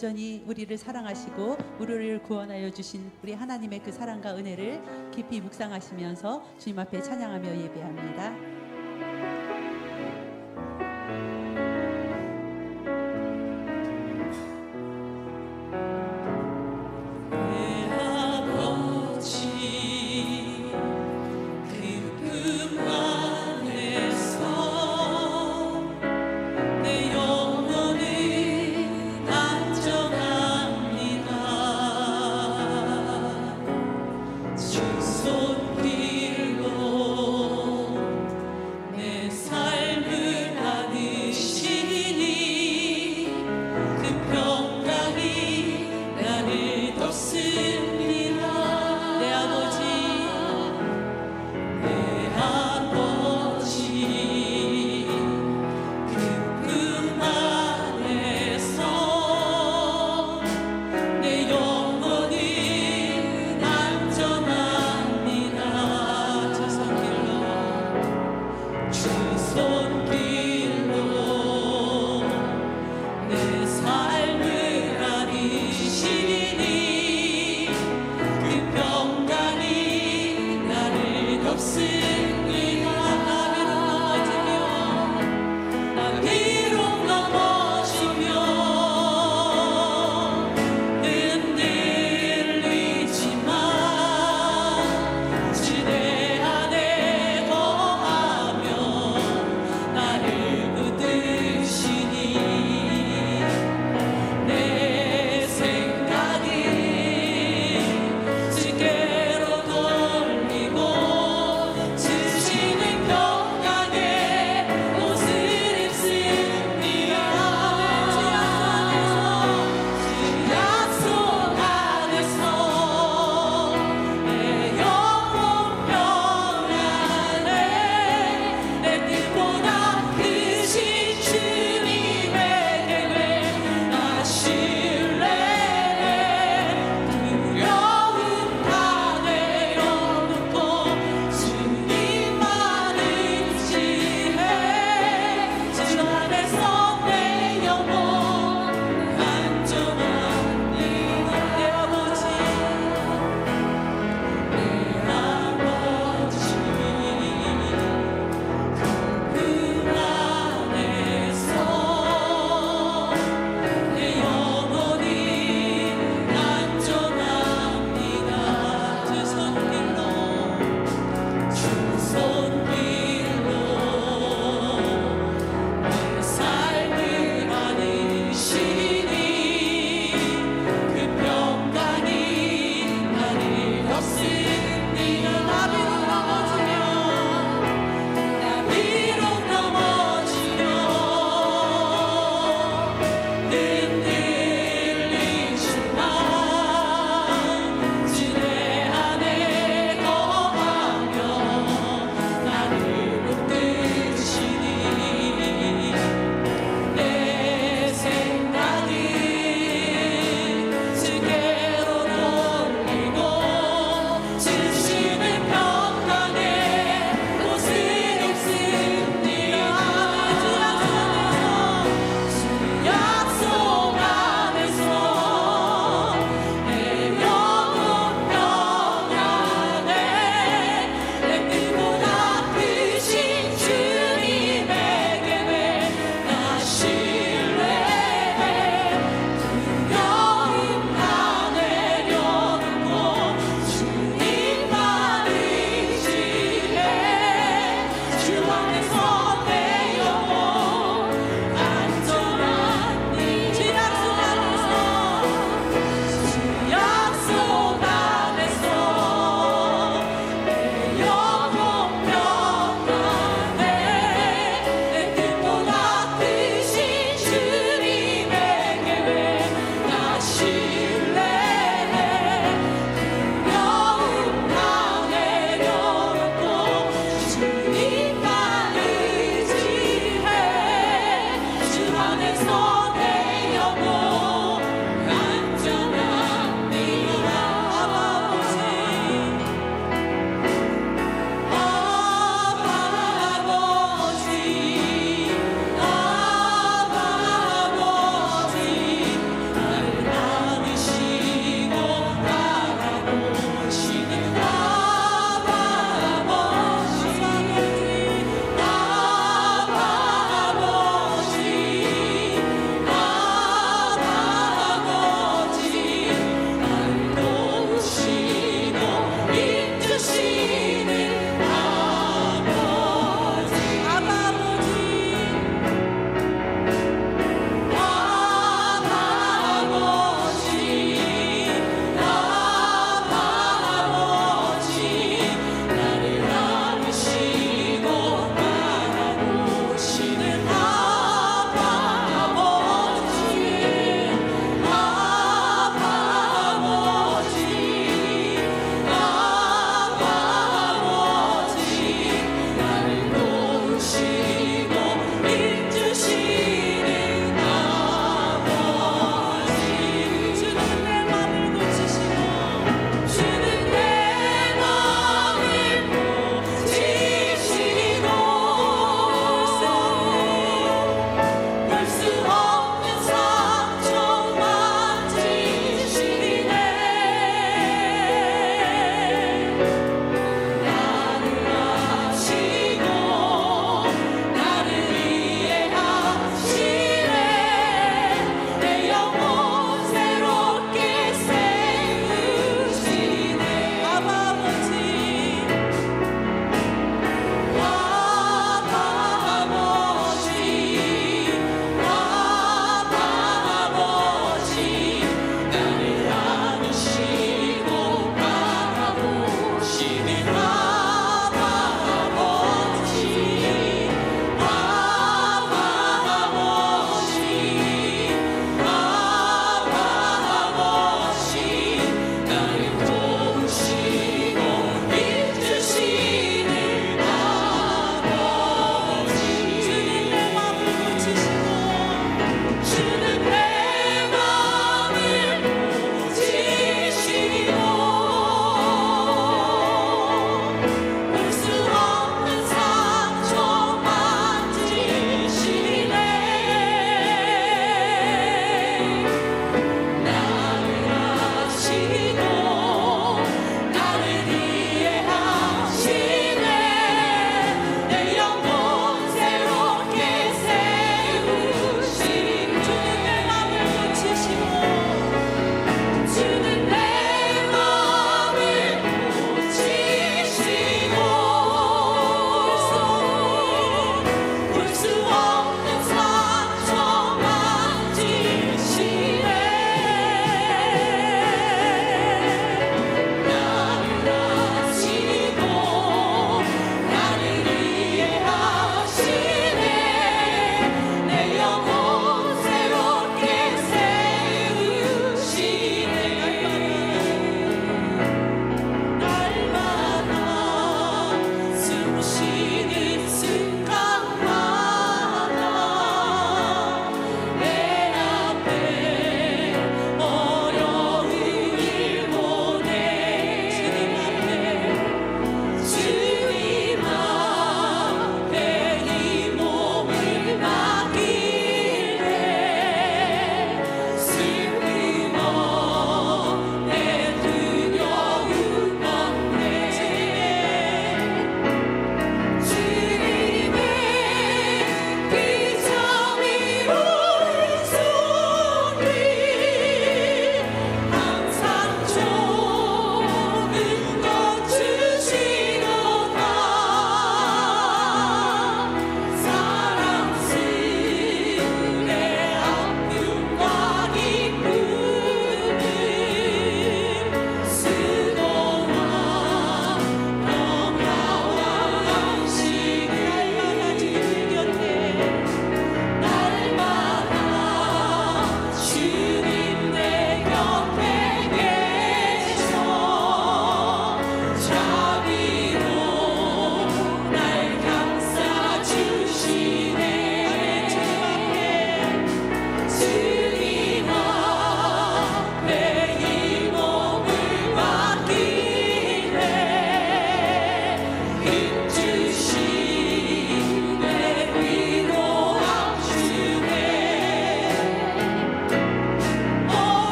온전히 우리를 사랑하시고 우리를 구원하여 주신 우리 하나님의 그 사랑과 은혜를 깊이 묵상하시면서 주님 앞에 찬양하며 예배합니다.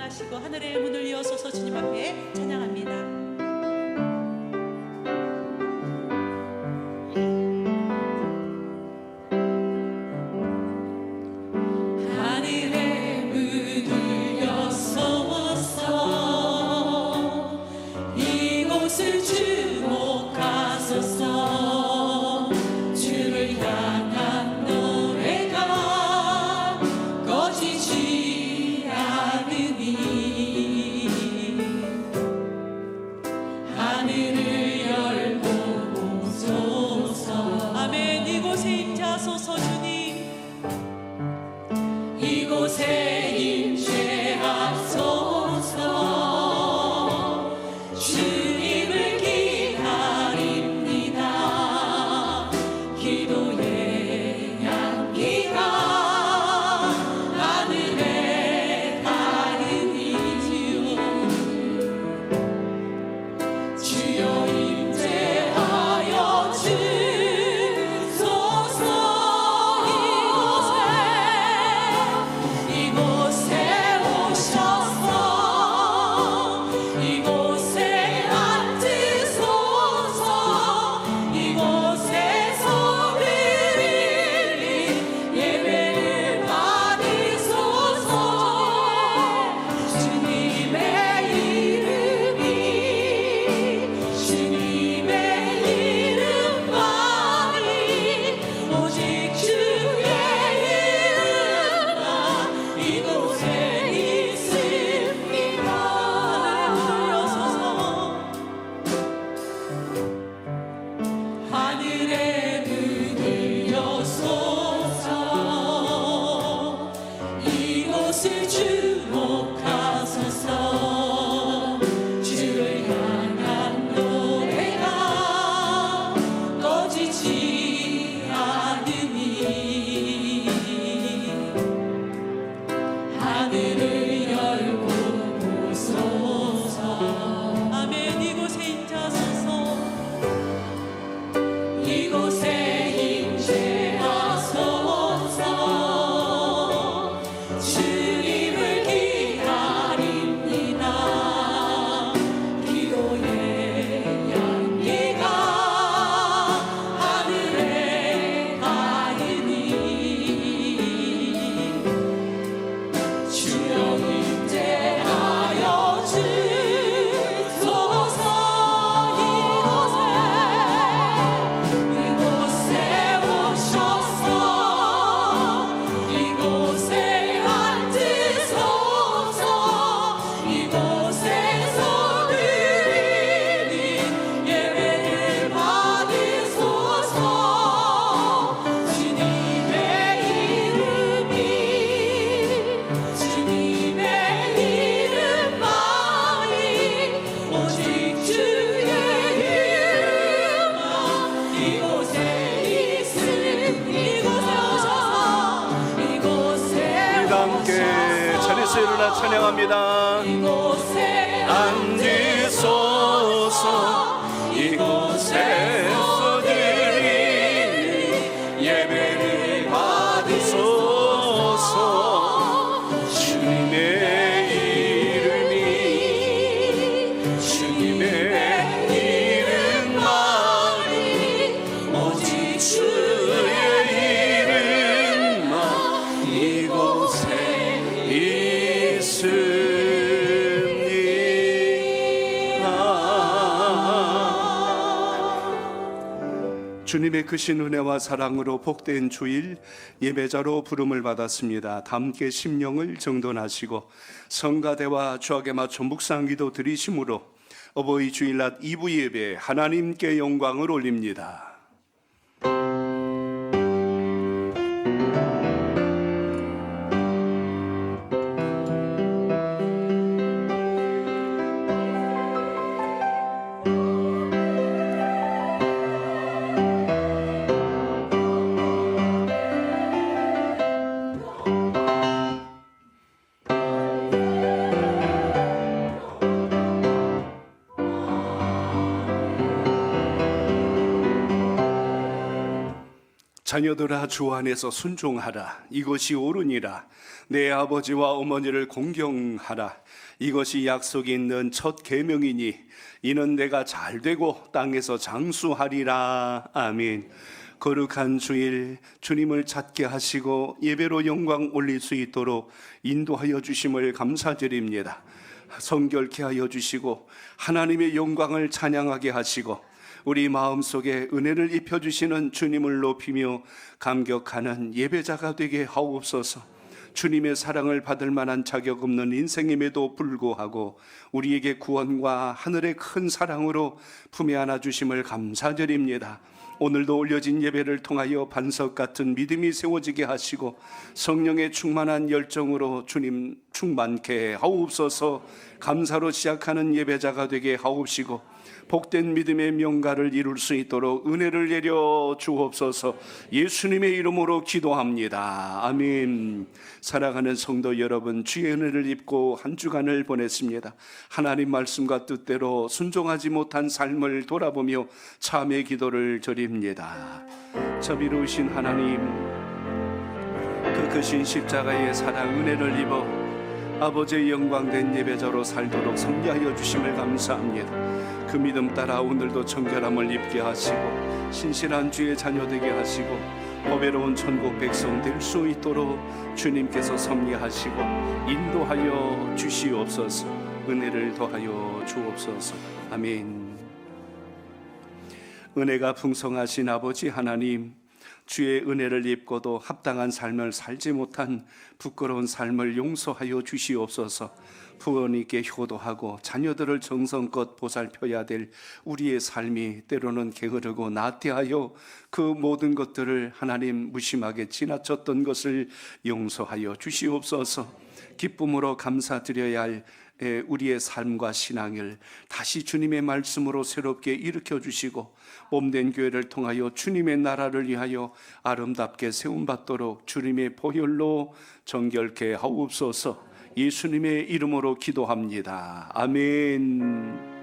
묵상하시고 하늘의 문을 여서서 주님 앞에 찬양합니다. 일어나 찬양합니다. 앉으소서 이곳에서 드리니 예배를 받으소서. 주님의 이름만이 오직 주의 이름만 이곳에 주님의 크신 은혜와 사랑으로 복된 주일 예배자로 부름을 받았습니다. 다 함께 심령을 정돈하시고 성가대와 주악에 맞춰 묵상기도 드리심으로 어버이 주일낮 2부 예배 하나님께 영광을 올립니다. 자녀들아 주 안에서 순종하라. 이것이 옳으니라. 내 아버지와 어머니를 공경하라. 이것이 약속이 있는 첫 계명이니 이는 내가 잘되고 땅에서 장수하리라. 아멘. 거룩한 주일, 주님을 찾게 하시고 예배로 영광 올릴 수 있도록 인도하여 주심을 감사드립니다. 성결케 하여 주시고 하나님의 영광을 찬양하게 하시고 우리 마음속에 은혜를 입혀주시는 주님을 높이며 감격하는 예배자가 되게 하옵소서. 주님의 사랑을 받을 만한 자격 없는 인생임에도 불구하고 우리에게 구원과 하늘의 큰 사랑으로 품에 안아주심을 감사드립니다. 오늘도 올려진 예배를 통하여 반석 같은 믿음이 세워지게 하시고 성령의 충만한 열정으로 주님 충만케 하옵소서. 감사로 시작하는 예배자가 되게 하옵시고 복된 믿음의 명가를 이룰 수 있도록 은혜를 내려 주옵소서. 예수님의 이름으로 기도합니다. 아멘. 사랑하는 성도 여러분, 주의 은혜를 입고 한 주간을 보냈습니다. 하나님 말씀과 뜻대로 순종하지 못한 삶을 돌아보며 참의 기도를 드립니다. 자비로우신 하나님, 그 크신 십자가의 사랑 은혜를 입어 아버지의 영광된 예배자로 살도록 섭리하여 주심을 감사합니다. 그 믿음 따라 오늘도 정결함을 입게 하시고 신실한 주의 자녀 되게 하시고 보배로운 천국 백성 될 수 있도록 주님께서 섭리하시고 인도하여 주시옵소서. 은혜를 더하여 주옵소서. 아멘. 은혜가 풍성하신 아버지 하나님, 주의 은혜를 입고도 합당한 삶을 살지 못한 부끄러운 삶을 용서하여 주시옵소서. 부모님께 효도하고 자녀들을 정성껏 보살펴야 될 우리의 삶이 때로는 게으르고 나태하여 그 모든 것들을 하나님 무심하게 지나쳤던 것을 용서하여 주시옵소서. 기쁨으로 감사드려야 할 우리의 삶과 신앙을 다시 주님의 말씀으로 새롭게 일으켜 주시고 몸된 교회를 통하여 주님의 나라를 위하여 아름답게 세움받도록 주님의 보혈로 정결케 하옵소서. 예수님의 이름으로 기도합니다. 아멘.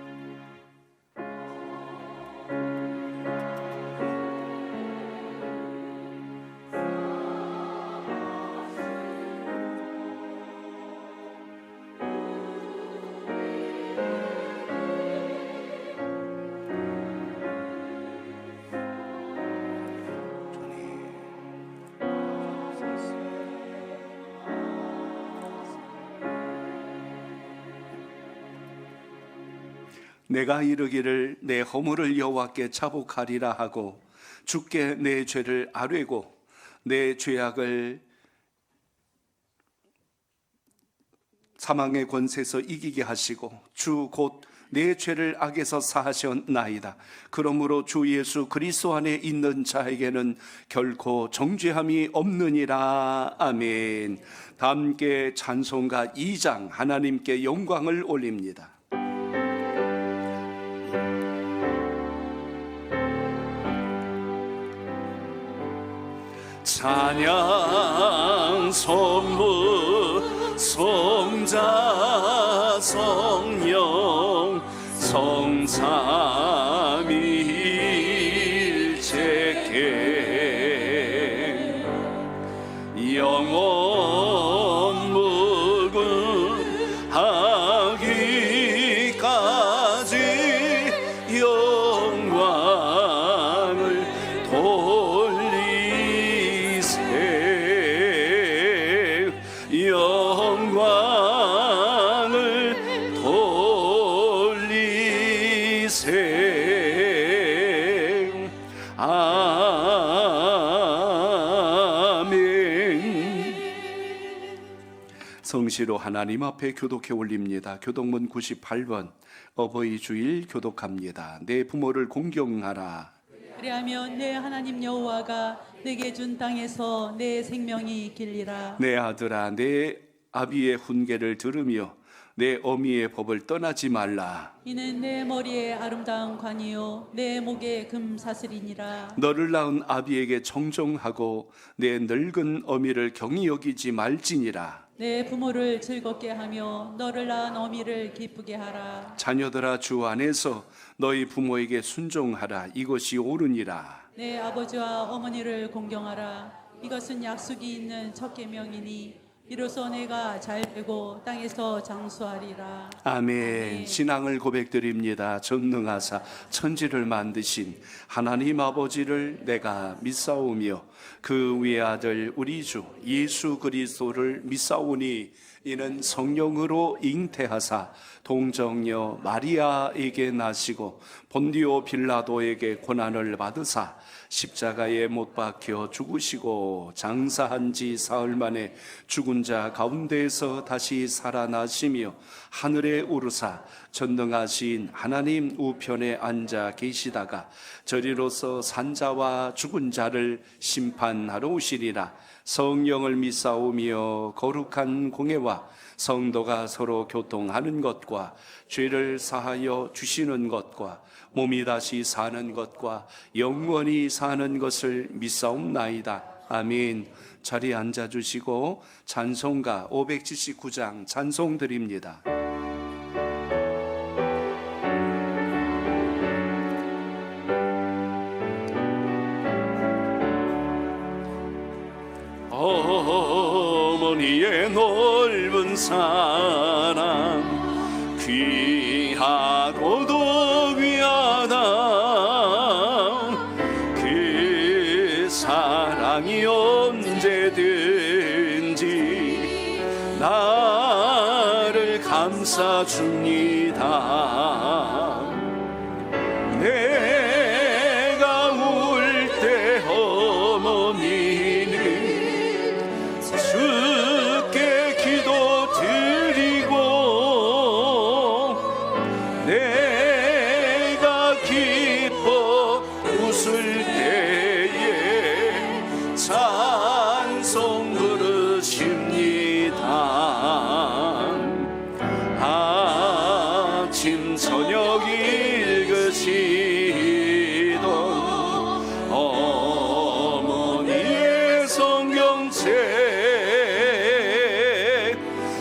내가 이르기를 내 허물을 여호와께 자복하리라 하고 주께 내 죄를 아뢰고 내 죄악을 사망의 권세에서 이기게 하시고 주 곧 내 죄를 악에서 사하셨나이다. 그러므로 주 예수 그리스도 안에 있는 자에게는 결코 정죄함이 없느니라. 아멘. 다 함께 찬송가 2장 하나님께 영광을 올립니다. 찬양 성부 성자 성령 성삼위일체계 영원 무궁하기까지 영광을 영광을 돌리세. 아멘. 성시로 하나님 앞에 교독해 올립니다. 교독문 98번 어버이 주일 교독합니다. 내 부모를 공경하라. 그리하면 내 하나님 여호와가 내게 준 땅에서 내 생명이 있길리라. 내 아들아, 내 아비의 훈계를 들으며 내 어미의 법을 떠나지 말라. 이는 내 머리에 아름다운 관이요 내 목에 금사슬이니라. 너를 낳은 아비에게 정정하고 내 늙은 어미를 경히 여기지 말지니라. 내 부모를 즐겁게 하며 너를 낳은 어미를 기쁘게 하라. 자녀들아 주 안에서 너희 부모에게 순종하라. 이것이 옳으니라. 내 아버지와 어머니를 공경하라. 이것은 약속이 있는 첫 계명이니 이로써 내가 잘 되고 땅에서 장수하리라. 아멘. 신앙을 고백드립니다. 전능하사 천지를 만드신 하나님 아버지를 내가 믿사오며 그 외아들 우리 주 예수 그리스도를 믿사오니 이는 성령으로 잉태하사 동정녀 마리아에게 나시고 본디오 빌라도에게 고난을 받으사 십자가에 못 박혀 죽으시고 장사한 지 사흘 만에 죽은 자 가운데에서 다시 살아나시며 하늘에 오르사 전능하신 하나님 우편에 앉아 계시다가 저리로서 산자와 죽은 자를 심판하러 오시리라. 성령을 믿사오며 거룩한 공예와 성도가 서로 교통하는 것과 죄를 사하여 주시는 것과 몸이 다시 사는 것과 영원히 사는 것을 믿사옵나이다. 아멘. 자리에 앉아주시고 찬송가 579장 찬송 드립니다. 어머니의 넓은 사랑 귀하고도 귀하다. 그 사랑이 언제든지 나를 감싸줍니다. 내가 울 때 어머니는 주께 기도드리고 내가 기뻐 웃을 때에 찬송 부르십니다. 아침 저녁 읽으시던 어머니의 성경책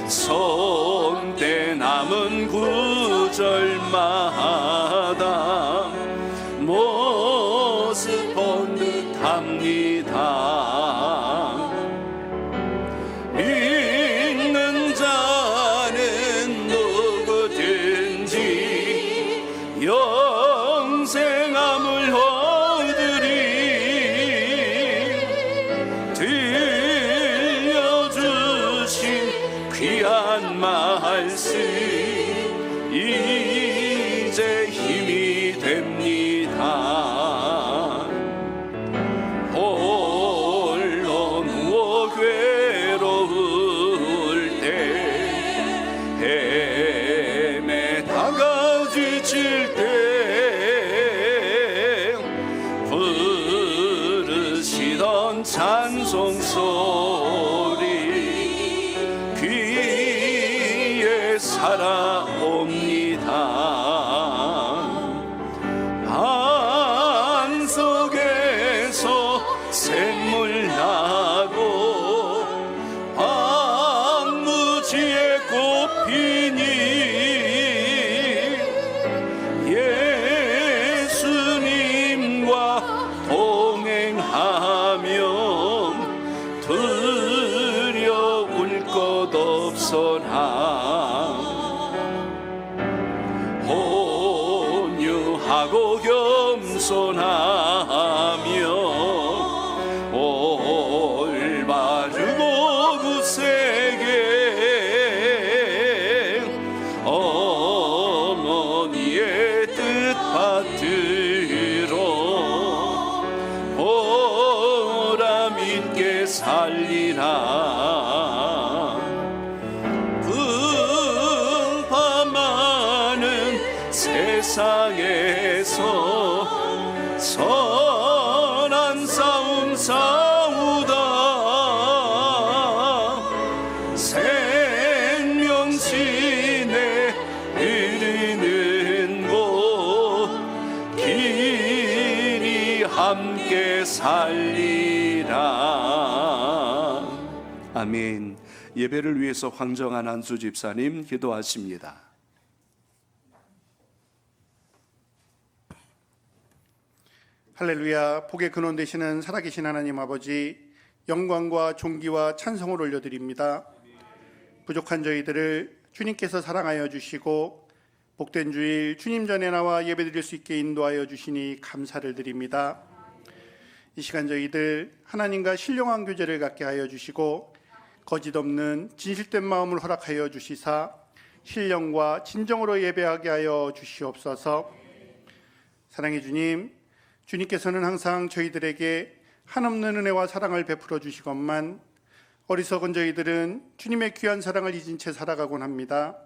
손때 남은 구절마다 모습 본 듯합니다. 믿는 자는 누구든지 영생함을 얻으리. 들려주신 귀한 말씀 이제 힘이 됩니다. 홀로 누워 괴로울 때 헤매다가 지칠 때 부르시던 찬송 소리 귀에 살아옵니다. 반석에서 샘물 나고 황무지에 꽃 피니 예수님과 동행하면 두려울 것 없어라. 온유하고 겸손하며 올바르고 굳세게 어머니의 뜻 받들어 보람 있게 살리라. 분파많은 세상에서 선한 싸움 싸우다 생명신에 이르는 곳 길이 함께 살리라. 아멘. 예배를 위해서 황정한 안수 집사님 기도하십니다. 할렐루야. 복의 근원 되시는 살아계신 하나님 아버지, 영광과 존귀와 찬송을 올려드립니다. 부족한 저희들을 주님께서 사랑하여 주시고 복된 주일 주님 전에 나와 예배드릴 수 있게 인도하여 주시니 감사를 드립니다. 이 시간 저희들 하나님과 신령한 교제를 갖게 하여 주시고 거짓 없는 진실된 마음을 허락하여 주시사 신령과 진정으로 예배하게 하여 주시옵소서. 사랑해 주님, 주님께서는 항상 저희들에게 한없는 은혜와 사랑을 베풀어 주시건만 어리석은 저희들은 주님의 귀한 사랑을 잊은 채 살아가곤 합니다.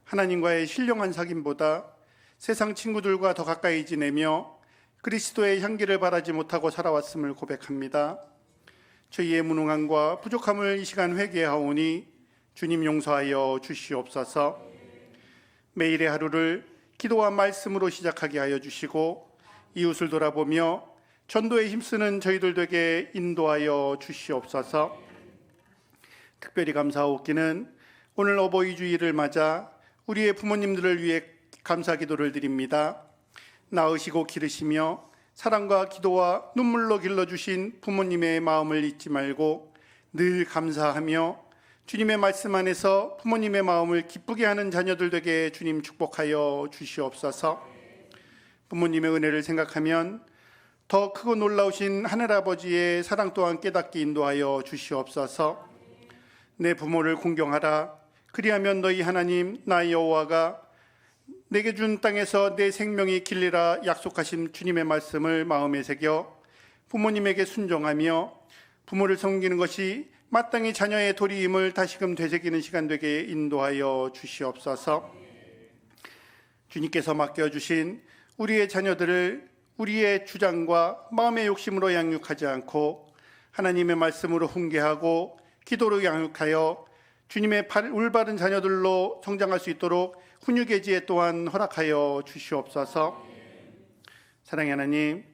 하나님과의 신령한 사귐보다 세상 친구들과 더 가까이 지내며 그리스도의 향기를 바라지 못하고 살아왔음을 고백합니다. 저희의 무능함과 부족함을 이 시간 회개하오니 주님 용서하여 주시옵소서. 매일의 하루를 기도와 말씀으로 시작하게 하여 주시고 이웃을 돌아보며 전도에 힘쓰는 저희들 되게 인도하여 주시옵소서. 특별히 감사하옵기는 오늘 어버이 주일을 맞아 우리의 부모님들을 위해 감사 기도를 드립니다. 낳으시고 기르시며 사랑과 기도와 눈물로 길러주신 부모님의 마음을 잊지 말고 늘 감사하며 주님의 말씀 안에서 부모님의 마음을 기쁘게 하는 자녀들 되게 주님 축복하여 주시옵소서. 부모님의 은혜를 생각하면 더 크고 놀라우신 하늘아버지의 사랑 또한 깨닫게 인도하여 주시옵소서. 내 부모를 공경하라. 그리하면 너희 하나님 나 여호와가 내게 준 땅에서 내 생명이 길리라 약속하신 주님의 말씀을 마음에 새겨 부모님에게 순종하며 부모를 섬기는 것이 마땅히 자녀의 도리임을 다시금 되새기는 시간 되게 인도하여 주시옵소서. 주님께서 맡겨주신 우리의 자녀들을 우리의 주장과 마음의 욕심으로 양육하지 않고 하나님의 말씀으로 훈계하고 기도로 양육하여 주님의 올바른 자녀들로 성장할 수 있도록 훈육의 지혜 또한 허락하여 주시옵소서. 사랑의 하나님,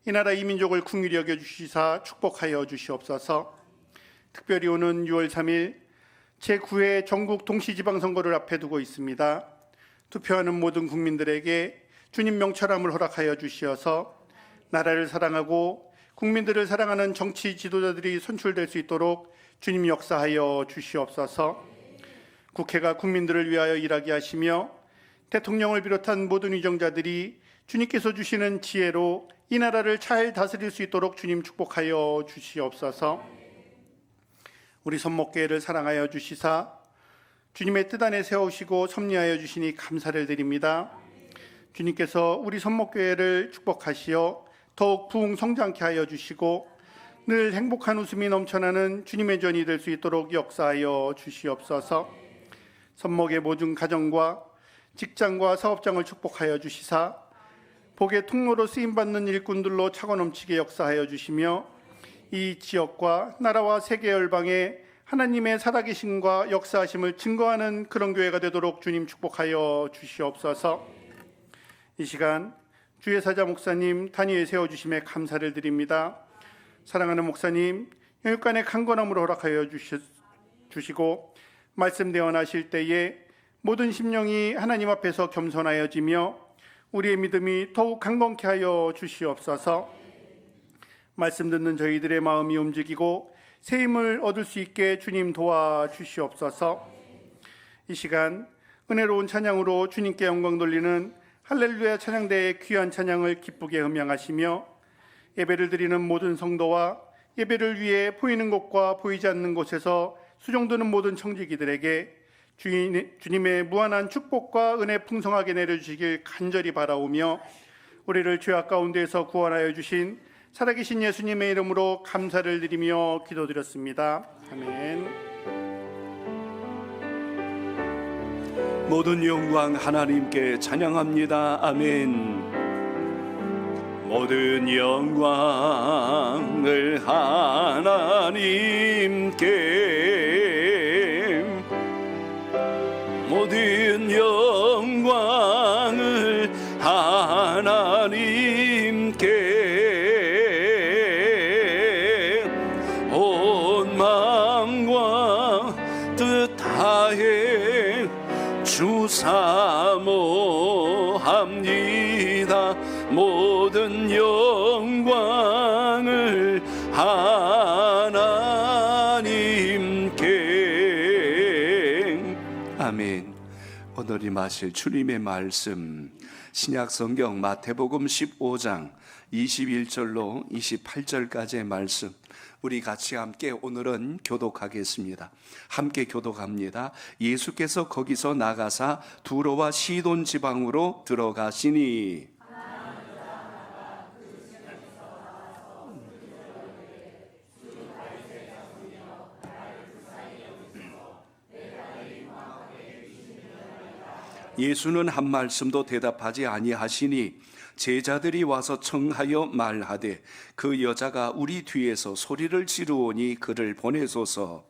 이 나라 이 민족을 긍휼히 여겨주시사 축복하여 주시옵소서. 특별히 오는 6월 3일 제9회 전국 동시지방선거를 앞에 두고 있습니다. 투표하는 모든 국민들에게 주님 명철함을 허락하여 주시어서 나라를 사랑하고 국민들을 사랑하는 정치 지도자들이 선출될 수 있도록 주님 역사하여 주시옵소서. 국회가 국민들을 위하여 일하게 하시며 대통령을 비롯한 모든 위정자들이 주님께서 주시는 지혜로 이 나라를 잘 다스릴 수 있도록 주님 축복하여 주시옵소서. 우리 손목교회를 사랑하여 주시사 주님의 뜻 안에 세우시고 섭리하여 주시니 감사를 드립니다. 주님께서 우리 손목교회를 축복하시어 더욱 부흥 성장케 하여 주시고 늘 행복한 웃음이 넘쳐나는 주님의 전이 될 수 있도록 역사하여 주시옵소서. 손목의 모든 가정과 직장과 사업장을 축복하여 주시사 복의 통로로 쓰임받는 일꾼들로 차고 넘치게 역사하여 주시며 이 지역과 나라와 세계 열방에 하나님의 살아계심과 역사하심을 증거하는 그런 교회가 되도록 주님 축복하여 주시옵소서. 이 시간 주의 사자 목사님 단위에 세워주심에 감사를 드립니다. 사랑하는 목사님 영육간의 강건함으로 허락하여 주시고 말씀 대언하실 때에 모든 심령이 하나님 앞에서 겸손하여지며 우리의 믿음이 더욱 강건케 하여 주시옵소서. 말씀 듣는 저희들의 마음이 움직이고 새 힘을 얻을 수 있게 주님 도와주시옵소서. 이 시간 은혜로운 찬양으로 주님께 영광 돌리는 할렐루야 찬양대의 귀한 찬양을 기쁘게 음향하시며 예배를 드리는 모든 성도와 예배를 위해 보이는 곳과 보이지 않는 곳에서 수종드는 모든 청지기들에게 주님의 무한한 축복과 은혜 풍성하게 내려주시길 간절히 바라오며 우리를 죄악 가운데에서 구원하여 주신 살아계신 예수님의 이름으로 감사를 드리며 기도드렸습니다. 아멘. 모든 영광 하나님께 찬양합니다. 아멘. 모든 영광을 하나님께, 모든 영광을 하나님께, 온 마음과 사모합니다. 모든 영광을 하나님께. 아멘. 오늘 임하실 주님의 말씀, 신약성경 마태복음 15장 21절로 28절까지의 말씀, 우리 같이 함께 오늘은 교독하겠습니다. 함께 교독합니다. 예수께서 거기서 나가사 두로와 시돈 지방으로 들어가시니 예수는 한 말씀도 대답하지 아니하시니 제자들이 와서 청하여 말하되 그 여자가 우리 뒤에서 소리를 지르오니 그를 보내소서.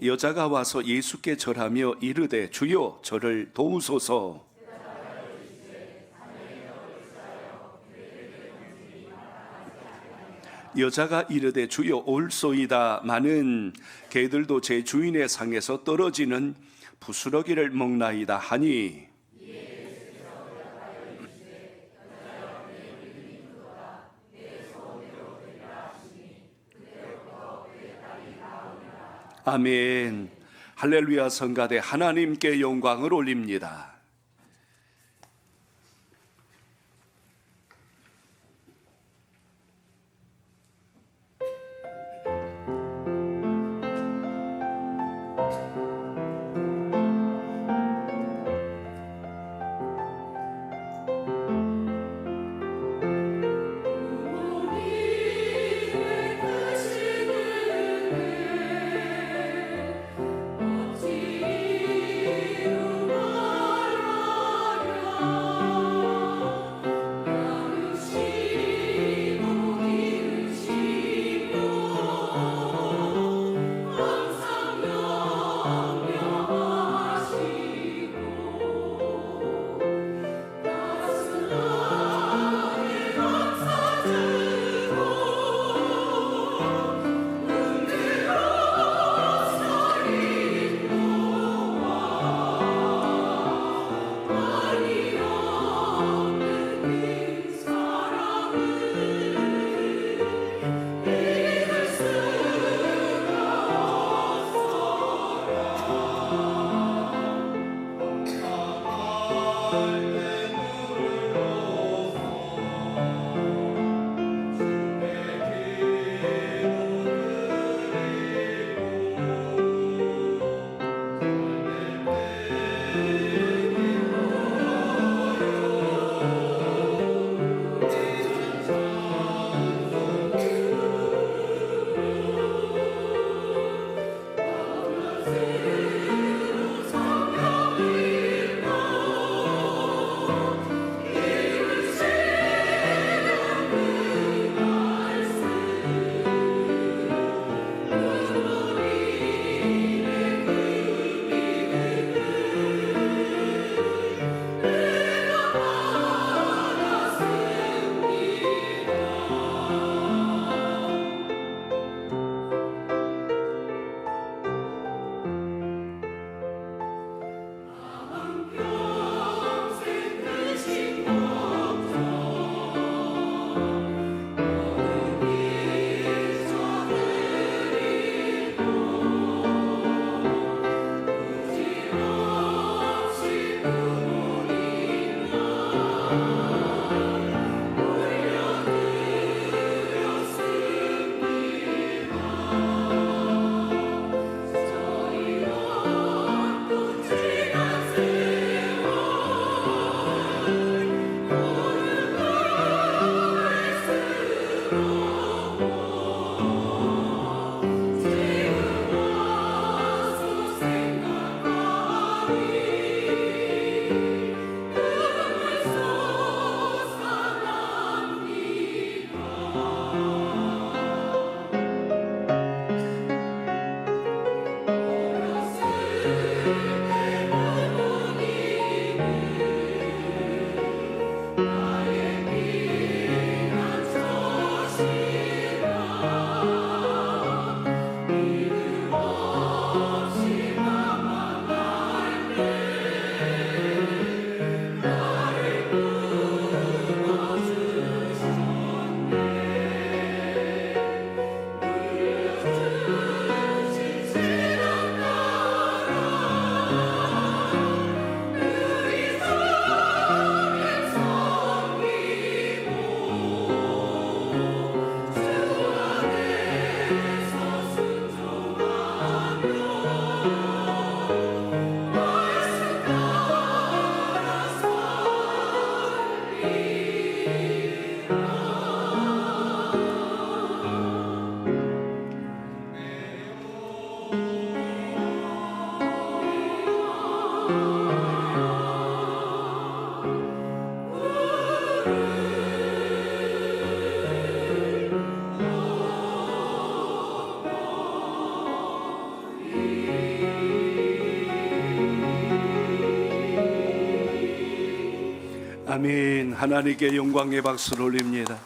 여자가 와서 예수께 절하며 이르되 주여 저를 도우소서. 여자가 이르되 주여 올소이다. 마는 개들도 제 주인의 상에서 떨어지는 부스러기를 먹나이다 하니 아멘. 할렐루야. 성가대 하나님께 영광을 올립니다. 아멘. 하나님께 영광의 박수를 올립니다.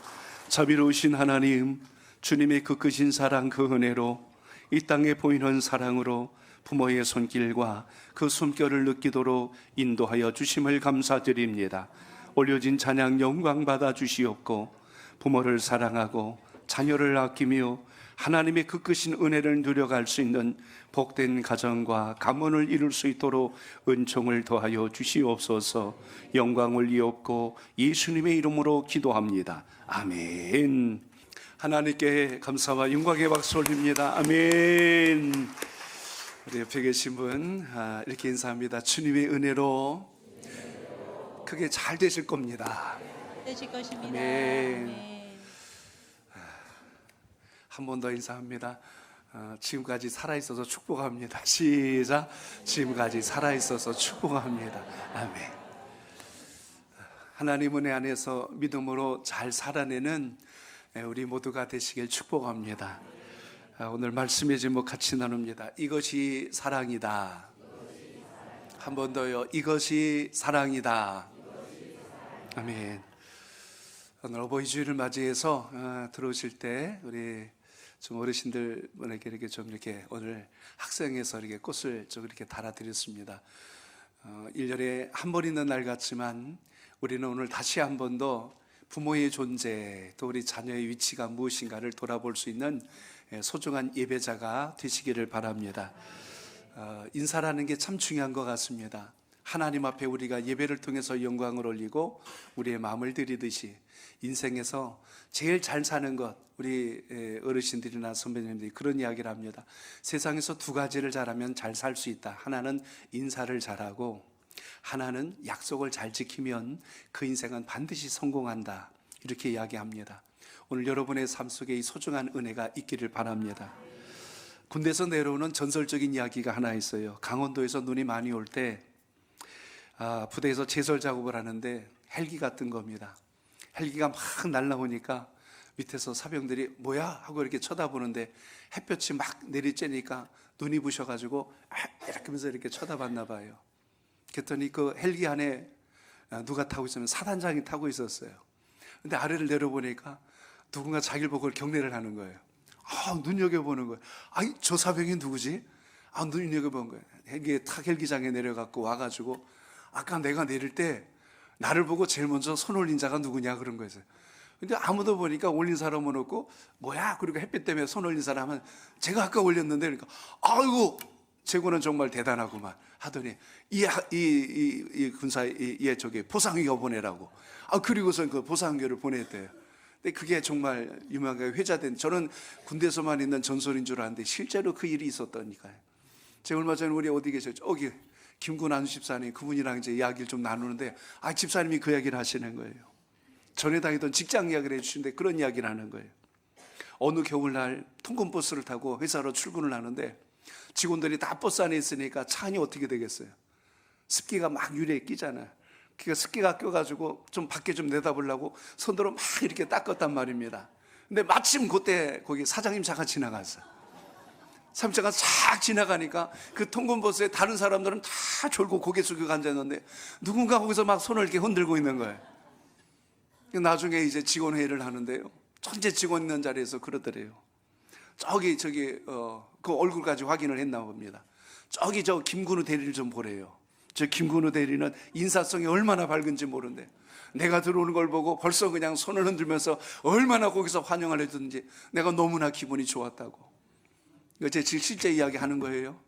자비로우신 하나님, 주님의 그 크신 사랑, 그 은혜로 이 땅에 보이는 사랑으로 부모의 손길과 그 숨결을 느끼도록 인도하여 주심을 감사드립니다. 올려진 찬양 영광 받아 주시옵고, 부모를 사랑하고 자녀를 아끼며 하나님의 그 크신 은혜를 누려갈 수 있는 복된 가정과 가문을 이룰 수 있도록 은총을 더하여 주시옵소서. 영광을 이옵고 예수님의 이름으로 기도합니다. 아멘. 하나님께 감사와 영광의 박수 올립니다. 아멘. 우리 옆에 계신 분 이렇게 인사합니다. 주님의 은혜로 크게 잘 되실 겁니다. 되실 것입니다. 아멘. 한 번 더 인사합니다. 지금까지 살아있어서 축복합니다. 시작. 지금까지 살아있어서 축복합니다. 아멘. 하나님 은혜 안에서 믿음으로 잘 살아내는 우리 모두가 되시길 축복합니다. 오늘 말씀의 제목 같이 나눕니다. 이것이 사랑이다. 한 번 더요. 이것이 사랑이다. 아멘. 오늘 어버이 주일을 맞이해서 들어오실 때 우리 좀 어르신들 분에게 이렇게 좀 이렇게 오늘 학생에서 이렇게 꽃을 좀 이렇게 달아드렸습니다. 1년에 한 번 있는 날 같지만 우리는 오늘 다시 한 번 더 부모의 존재, 또 우리 자녀의 위치가 무엇인가를 돌아볼 수 있는 소중한 예배자가 되시기를 바랍니다. 인사라는 게 참 중요한 것 같습니다. 하나님 앞에 우리가 예배를 통해서 영광을 올리고 우리의 마음을 드리듯이 인생에서 제일 잘 사는 것, 우리 어르신들이나 선배님들이 그런 이야기를 합니다. 세상에서 두 가지를 잘하면 잘 살 수 있다. 하나는 인사를 잘하고, 하나는 약속을 잘 지키면 그 인생은 반드시 성공한다. 이렇게 이야기합니다. 오늘 여러분의 삶 속에 이 소중한 은혜가 있기를 바랍니다. 군대에서 내려오는 전설적인 이야기가 하나 있어요. 강원도에서 눈이 많이 올 때 부대에서 제설 작업을 하는데 헬기가 뜬 겁니다. 헬기가 막 날라오니까 밑에서 사병들이 뭐야? 하고 이렇게 쳐다보는데 햇볕이 막 내리쬐니까 눈이 부셔가지고 이렇게 하면서 이렇게 쳐다봤나 봐요. 그랬더니 그 헬기 안에 누가 타고 있으면 사단장이 타고 있었어요. 근데 아래를 내려보니까 누군가 자기를 보고 경례를 하는 거예요. 눈여겨보는 거예요. 저 사병이 누구지? 눈여겨본 거예요. 헬기장에 내려갖고 와가지고 아까 내가 내릴 때 나를 보고 제일 먼저 손 올린 자가 누구냐 그런 거였어요. 근데 아무도 보니까 올린 사람은 없고 뭐야? 그리고 햇빛 때문에 손 올린 사람은 제가 아까 올렸는데 그러니까 아이고 제구는 정말 대단하구만 하더니 이 군사 저기 보상위가 보내라고. 그리고선 그 보상위를 보냈대요. 근데 그게 정말 유명하게 회자된, 저는 군대에서만 있는 전설인 줄 알았는데 실제로 그 일이 있었다니까요. 제가 얼마 전에 우리 어디 계셨죠? 여기 김군안 집사님, 그분이랑 이제 이야기를 좀 나누는데 집사님이 그 이야기를 하시는 거예요. 전에 다니던 직장 이야기를 해주시는데 그런 이야기를 하는 거예요. 어느 겨울날 통근버스를 타고 회사로 출근을 하는데 직원들이 다 버스 안에 있으니까 차 안이 어떻게 되겠어요? 습기가 막 유리에 끼잖아요. 그러니까 습기가 껴가지고 좀 밖에 좀 내다보려고 손으로 막 이렇게 닦았단 말입니다. 근데 마침 그때 거기 사장님 차가 지나갔어요. 삼차가 싹 지나가니까 그 통근버스에 다른 사람들은 다 졸고 고개 숙이고 앉아있는데 누군가 거기서 막 손을 이렇게 흔들고 있는 거예요. 나중에 이제 직원 회의를 하는데요. 전체 직원 있는 자리에서 그러더래요. 저기 그 얼굴까지 확인을 했나 봅니다. 저기 저 김근우 대리를 좀 보래요. 저 김근우 대리는 인사성이 얼마나 밝은지 모르는데 내가 들어오는 걸 보고 벌써 그냥 손을 흔들면서 얼마나 거기서 환영을 해줬는지 내가 너무나 기분이 좋았다고. 제 실제 이야기 하는 거예요.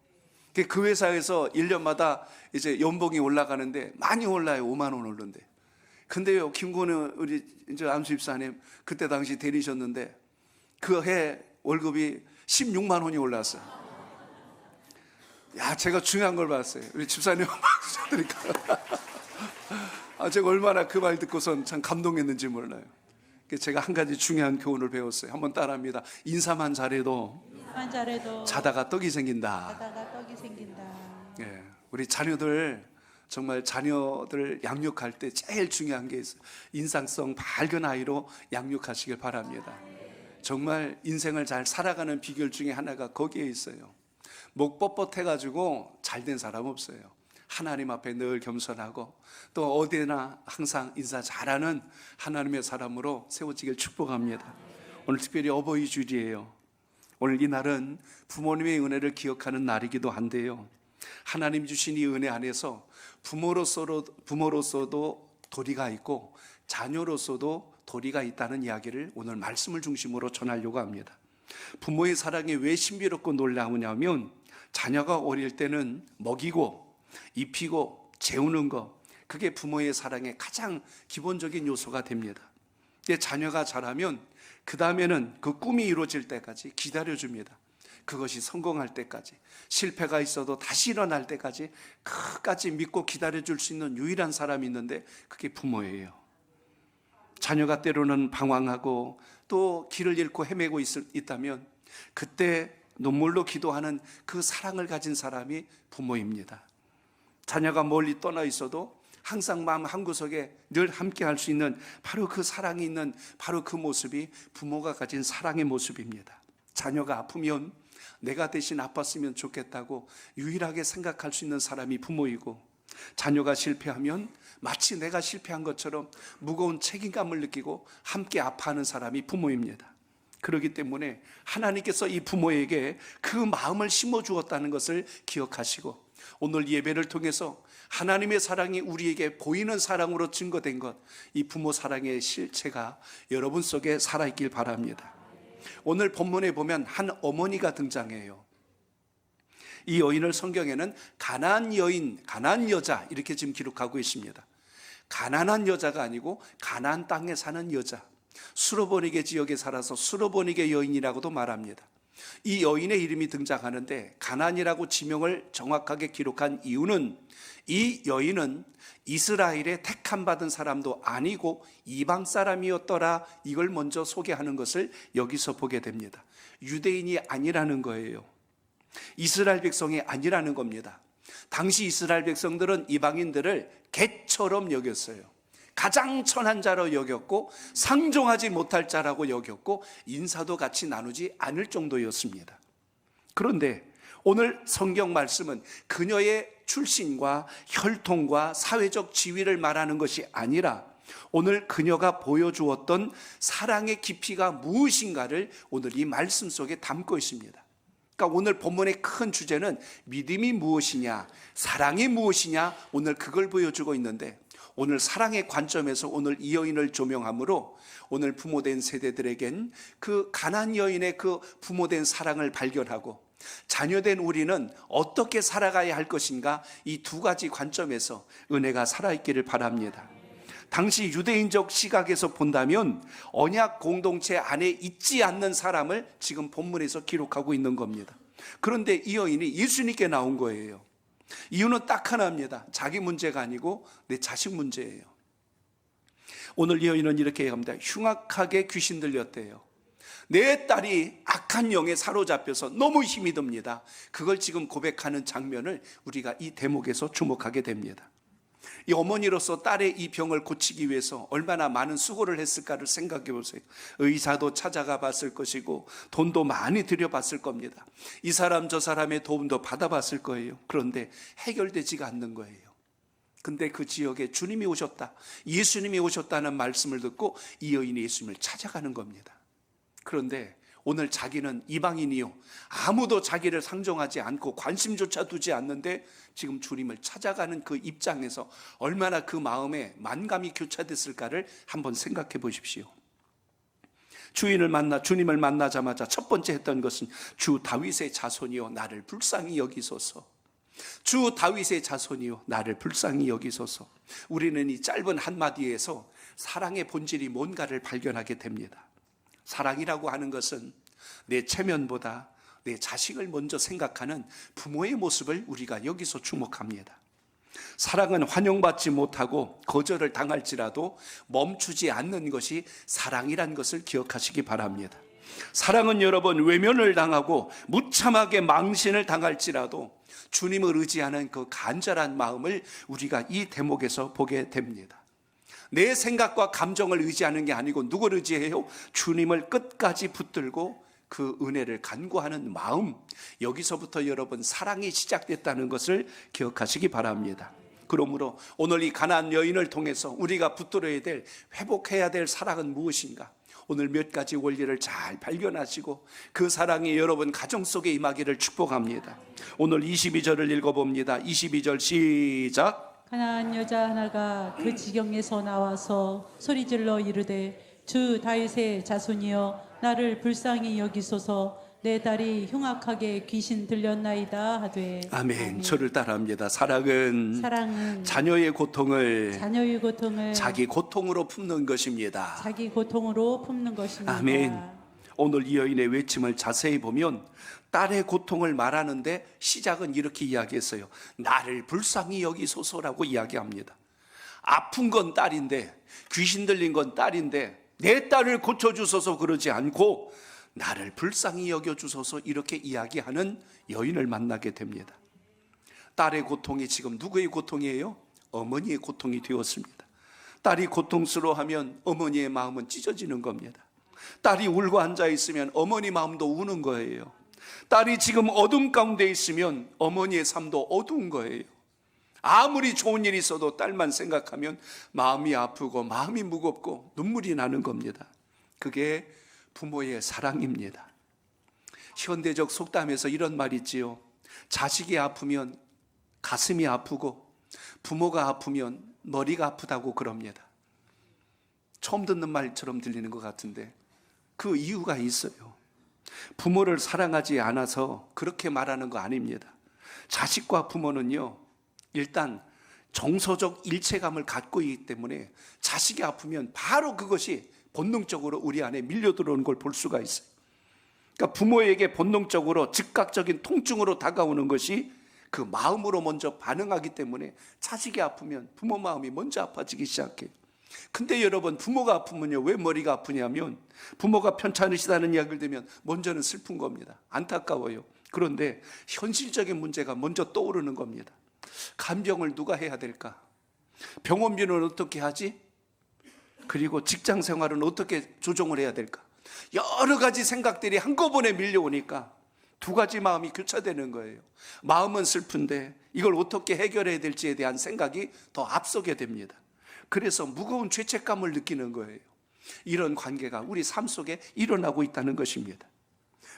그 회사에서 1년마다 이제 연봉이 올라가는데 많이 올라요. 5만 원 오르는데. 근데요, 김건우 우리 이제 안수 집사님 그때 당시 대리셨는데 그 해 월급이 16만 원이 올랐어요. 제가 중요한 걸 봤어요. 우리 집사님 그러니까 제가 얼마나 그 말 듣고선 참 감동했는지 몰라요. 제가 한 가지 중요한 교훈을 배웠어요. 한번 따라합니다. 인사만 잘해도 자다가 떡이 생긴다. 예, 우리 자녀들 정말 자녀들 양육할 때 제일 중요한 게 있어요. 인상성 밝은 아이로 양육하시길 바랍니다. 정말 인생을 잘 살아가는 비결 중에 하나가 거기에 있어요. 목 뻣뻣해가지고 잘된 사람 없어요. 하나님 앞에 늘 겸손하고 또 어디나 항상 인사 잘하는 하나님의 사람으로 세워지길 축복합니다. 오늘 특별히 어버이 주일이에요. 오늘 이 날은 부모님의 은혜를 기억하는 날이기도 한데요, 하나님 주신 이 은혜 안에서 부모로서도 도리가 있고 자녀로서도 도리가 있다는 이야기를 오늘 말씀을 중심으로 전하려고 합니다. 부모의 사랑이 왜 신비롭고 놀라우냐면, 자녀가 어릴 때는 먹이고 입히고 재우는 거, 그게 부모의 사랑의 가장 기본적인 요소가 됩니다. 근데 자녀가 자라면 그 다음에는 그 꿈이 이루어질 때까지 기다려줍니다. 그것이 성공할 때까지, 실패가 있어도 다시 일어날 때까지 끝까지 믿고 기다려줄 수 있는 유일한 사람이 있는데 그게 부모예요. 자녀가 때로는 방황하고 또 길을 잃고 헤매고 있다면 그때 눈물로 기도하는 그 사랑을 가진 사람이 부모입니다. 자녀가 멀리 떠나 있어도 항상 마음 한구석에 늘 함께 할 수 있는 바로 그 사랑이 있는 바로 그 모습이 부모가 가진 사랑의 모습입니다. 자녀가 아프면 내가 대신 아팠으면 좋겠다고 유일하게 생각할 수 있는 사람이 부모이고, 자녀가 실패하면 마치 내가 실패한 것처럼 무거운 책임감을 느끼고 함께 아파하는 사람이 부모입니다. 그렇기 때문에 하나님께서 이 부모에게 그 마음을 심어주었다는 것을 기억하시고, 오늘 예배를 통해서 하나님의 사랑이 우리에게 보이는 사랑으로 증거된 것, 이 부모 사랑의 실체가 여러분 속에 살아있길 바랍니다. 오늘 본문에 보면 한 어머니가 등장해요. 이 여인을 성경에는 가난한 여인, 가난한 여자 이렇게 지금 기록하고 있습니다. 가난한 여자가 아니고 가나안 땅에 사는 여자, 수로보니게 지역에 살아서 수로보니게 여인이라고도 말합니다. 이 여인의 이름이 등장하는데, 가나안이라고 지명을 정확하게 기록한 이유는 이 여인은 이스라엘의 택함 받은 사람도 아니고 이방 사람이었더라, 이걸 먼저 소개하는 것을 여기서 보게 됩니다. 유대인이 아니라는 거예요. 이스라엘 백성이 아니라는 겁니다. 당시 이스라엘 백성들은 이방인들을 개처럼 여겼어요. 가장 천한 자로 여겼고 상종하지 못할 자라고 여겼고 인사도 같이 나누지 않을 정도였습니다. 그런데 오늘 성경 말씀은 그녀의 출신과 혈통과 사회적 지위를 말하는 것이 아니라 오늘 그녀가 보여주었던 사랑의 깊이가 무엇인가를 오늘 이 말씀 속에 담고 있습니다. 그러니까 오늘 본문의 큰 주제는 믿음이 무엇이냐, 사랑이 무엇이냐, 오늘 그걸 보여주고 있는데, 오늘 사랑의 관점에서 오늘 이 여인을 조명함으로 오늘 부모된 세대들에겐 그 가난한 여인의 그 부모된 사랑을 발견하고, 자녀된 우리는 어떻게 살아가야 할 것인가, 이 두 가지 관점에서 은혜가 살아있기를 바랍니다. 당시 유대인적 시각에서 본다면 언약 공동체 안에 있지 않는 사람을 지금 본문에서 기록하고 있는 겁니다. 그런데 이 여인이 예수님께 나온 거예요. 이유는 딱 하나입니다. 자기 문제가 아니고 내 자식 문제예요. 오늘 이 여인은 이렇게 얘기합니다. 흉악하게 귀신 들렸대요. 내 딸이 악한 영에 사로잡혀서 너무 힘이 듭니다. 그걸 지금 고백하는 장면을 우리가 이 대목에서 주목하게 됩니다. 이 어머니로서 딸의 이 병을 고치기 위해서 얼마나 많은 수고를 했을까를 생각해 보세요. 의사도 찾아가 봤을 것이고 돈도 많이 들여봤을 겁니다. 이 사람 저 사람의 도움도 받아봤을 거예요. 그런데 해결되지가 않는 거예요. 근데 그 지역에 주님이 오셨다, 예수님이 오셨다는 말씀을 듣고 이 여인이 예수님을 찾아가는 겁니다. 그런데 오늘 자기는 이방인이요, 아무도 자기를 상종하지 않고 관심조차 두지 않는데 지금 주님을 찾아가는 그 입장에서 얼마나 그 마음에 만감이 교차됐을까를 한번 생각해 보십시오. 주님을 만나자마자 첫 번째 했던 것은 주 다윗의 자손이요 나를 불쌍히 여기소서. 주 다윗의 자손이요 나를 불쌍히 여기소서. 우리는 이 짧은 한마디에서 사랑의 본질이 뭔가를 발견하게 됩니다. 사랑이라고 하는 것은 내 체면보다 내 자식을 먼저 생각하는 부모의 모습을 우리가 여기서 주목합니다. 사랑은 환영받지 못하고 거절을 당할지라도 멈추지 않는 것이 사랑이란 것을 기억하시기 바랍니다. 사랑은 여러분 외면을 당하고 무참하게 망신을 당할지라도 주님을 의지하는 그 간절한 마음을 우리가 이 대목에서 보게 됩니다. 내 생각과 감정을 의지하는 게 아니고 누구를 의지해요? 주님을 끝까지 붙들고 그 은혜를 간구하는 마음, 여기서부터 여러분 사랑이 시작됐다는 것을 기억하시기 바랍니다. 그러므로 오늘 이 가나안 여인을 통해서 우리가 붙들어야 될, 회복해야 될 사랑은 무엇인가? 오늘 몇 가지 원리를 잘 발견하시고 그 사랑이 여러분 가정 속에 임하기를 축복합니다. 오늘 22절을 읽어봅니다. 22절 시작. 가나안 여자 하나가 그 지경에서 나와서 소리질러 이르되 주 다윗의 자손이여 나를 불쌍히 여기소서 내 딸이 흉악하게 귀신 들렸나이다 하되. 아멘. 저를 따라합니다. 사랑은 자녀의 고통을 자기 고통으로 품는 것입니다. 자기 고통으로 품는 것입니다. 아멘. 오늘 이 여인의 외침을 자세히 보면 딸의 고통을 말하는데 시작은 이렇게 이야기했어요. 나를 불쌍히 여기소서라고 이야기합니다. 아픈 건 딸인데, 귀신 들린 건 딸인데 내 딸을 고쳐주소서 그러지 않고 나를 불쌍히 여겨주소서 이렇게 이야기하는 여인을 만나게 됩니다. 딸의 고통이 지금 누구의 고통이에요? 어머니의 고통이 되었습니다. 딸이 고통스러워하면 어머니의 마음은 찢어지는 겁니다. 딸이 울고 앉아 있으면 어머니 마음도 우는 거예요. 딸이 지금 어둠 가운데 있으면 어머니의 삶도 어두운 거예요. 아무리 좋은 일이 있어도 딸만 생각하면 마음이 아프고 마음이 무겁고 눈물이 나는 겁니다. 그게 부모의 사랑입니다. 현대적 속담에서 이런 말이 있지요. 자식이 아프면 가슴이 아프고 부모가 아프면 머리가 아프다고 그럽니다. 처음 듣는 말처럼 들리는 것 같은데 그 이유가 있어요. 부모를 사랑하지 않아서 그렇게 말하는 거 아닙니다. 자식과 부모는요, 일단 정서적 일체감을 갖고 있기 때문에 자식이 아프면 바로 그것이 본능적으로 우리 안에 밀려 들어오는 걸 볼 수가 있어요. 그러니까 부모에게 본능적으로 즉각적인 통증으로 다가오는 것이 그 마음으로 먼저 반응하기 때문에 자식이 아프면 부모 마음이 먼저 아파지기 시작해요. 근데 여러분, 부모가 아프면요, 왜 머리가 아프냐면 부모가 편찮으시다는 이야기를 들으면 먼저는 슬픈 겁니다. 안타까워요. 그런데 현실적인 문제가 먼저 떠오르는 겁니다. 간병을 누가 해야 될까? 병원비는 어떻게 하지? 그리고 직장 생활은 어떻게 조정을 해야 될까? 여러 가지 생각들이 한꺼번에 밀려오니까 두 가지 마음이 교차되는 거예요. 마음은 슬픈데 이걸 어떻게 해결해야 될지에 대한 생각이 더 앞서게 됩니다. 그래서 무거운 죄책감을 느끼는 거예요. 이런 관계가 우리 삶 속에 일어나고 있다는 것입니다.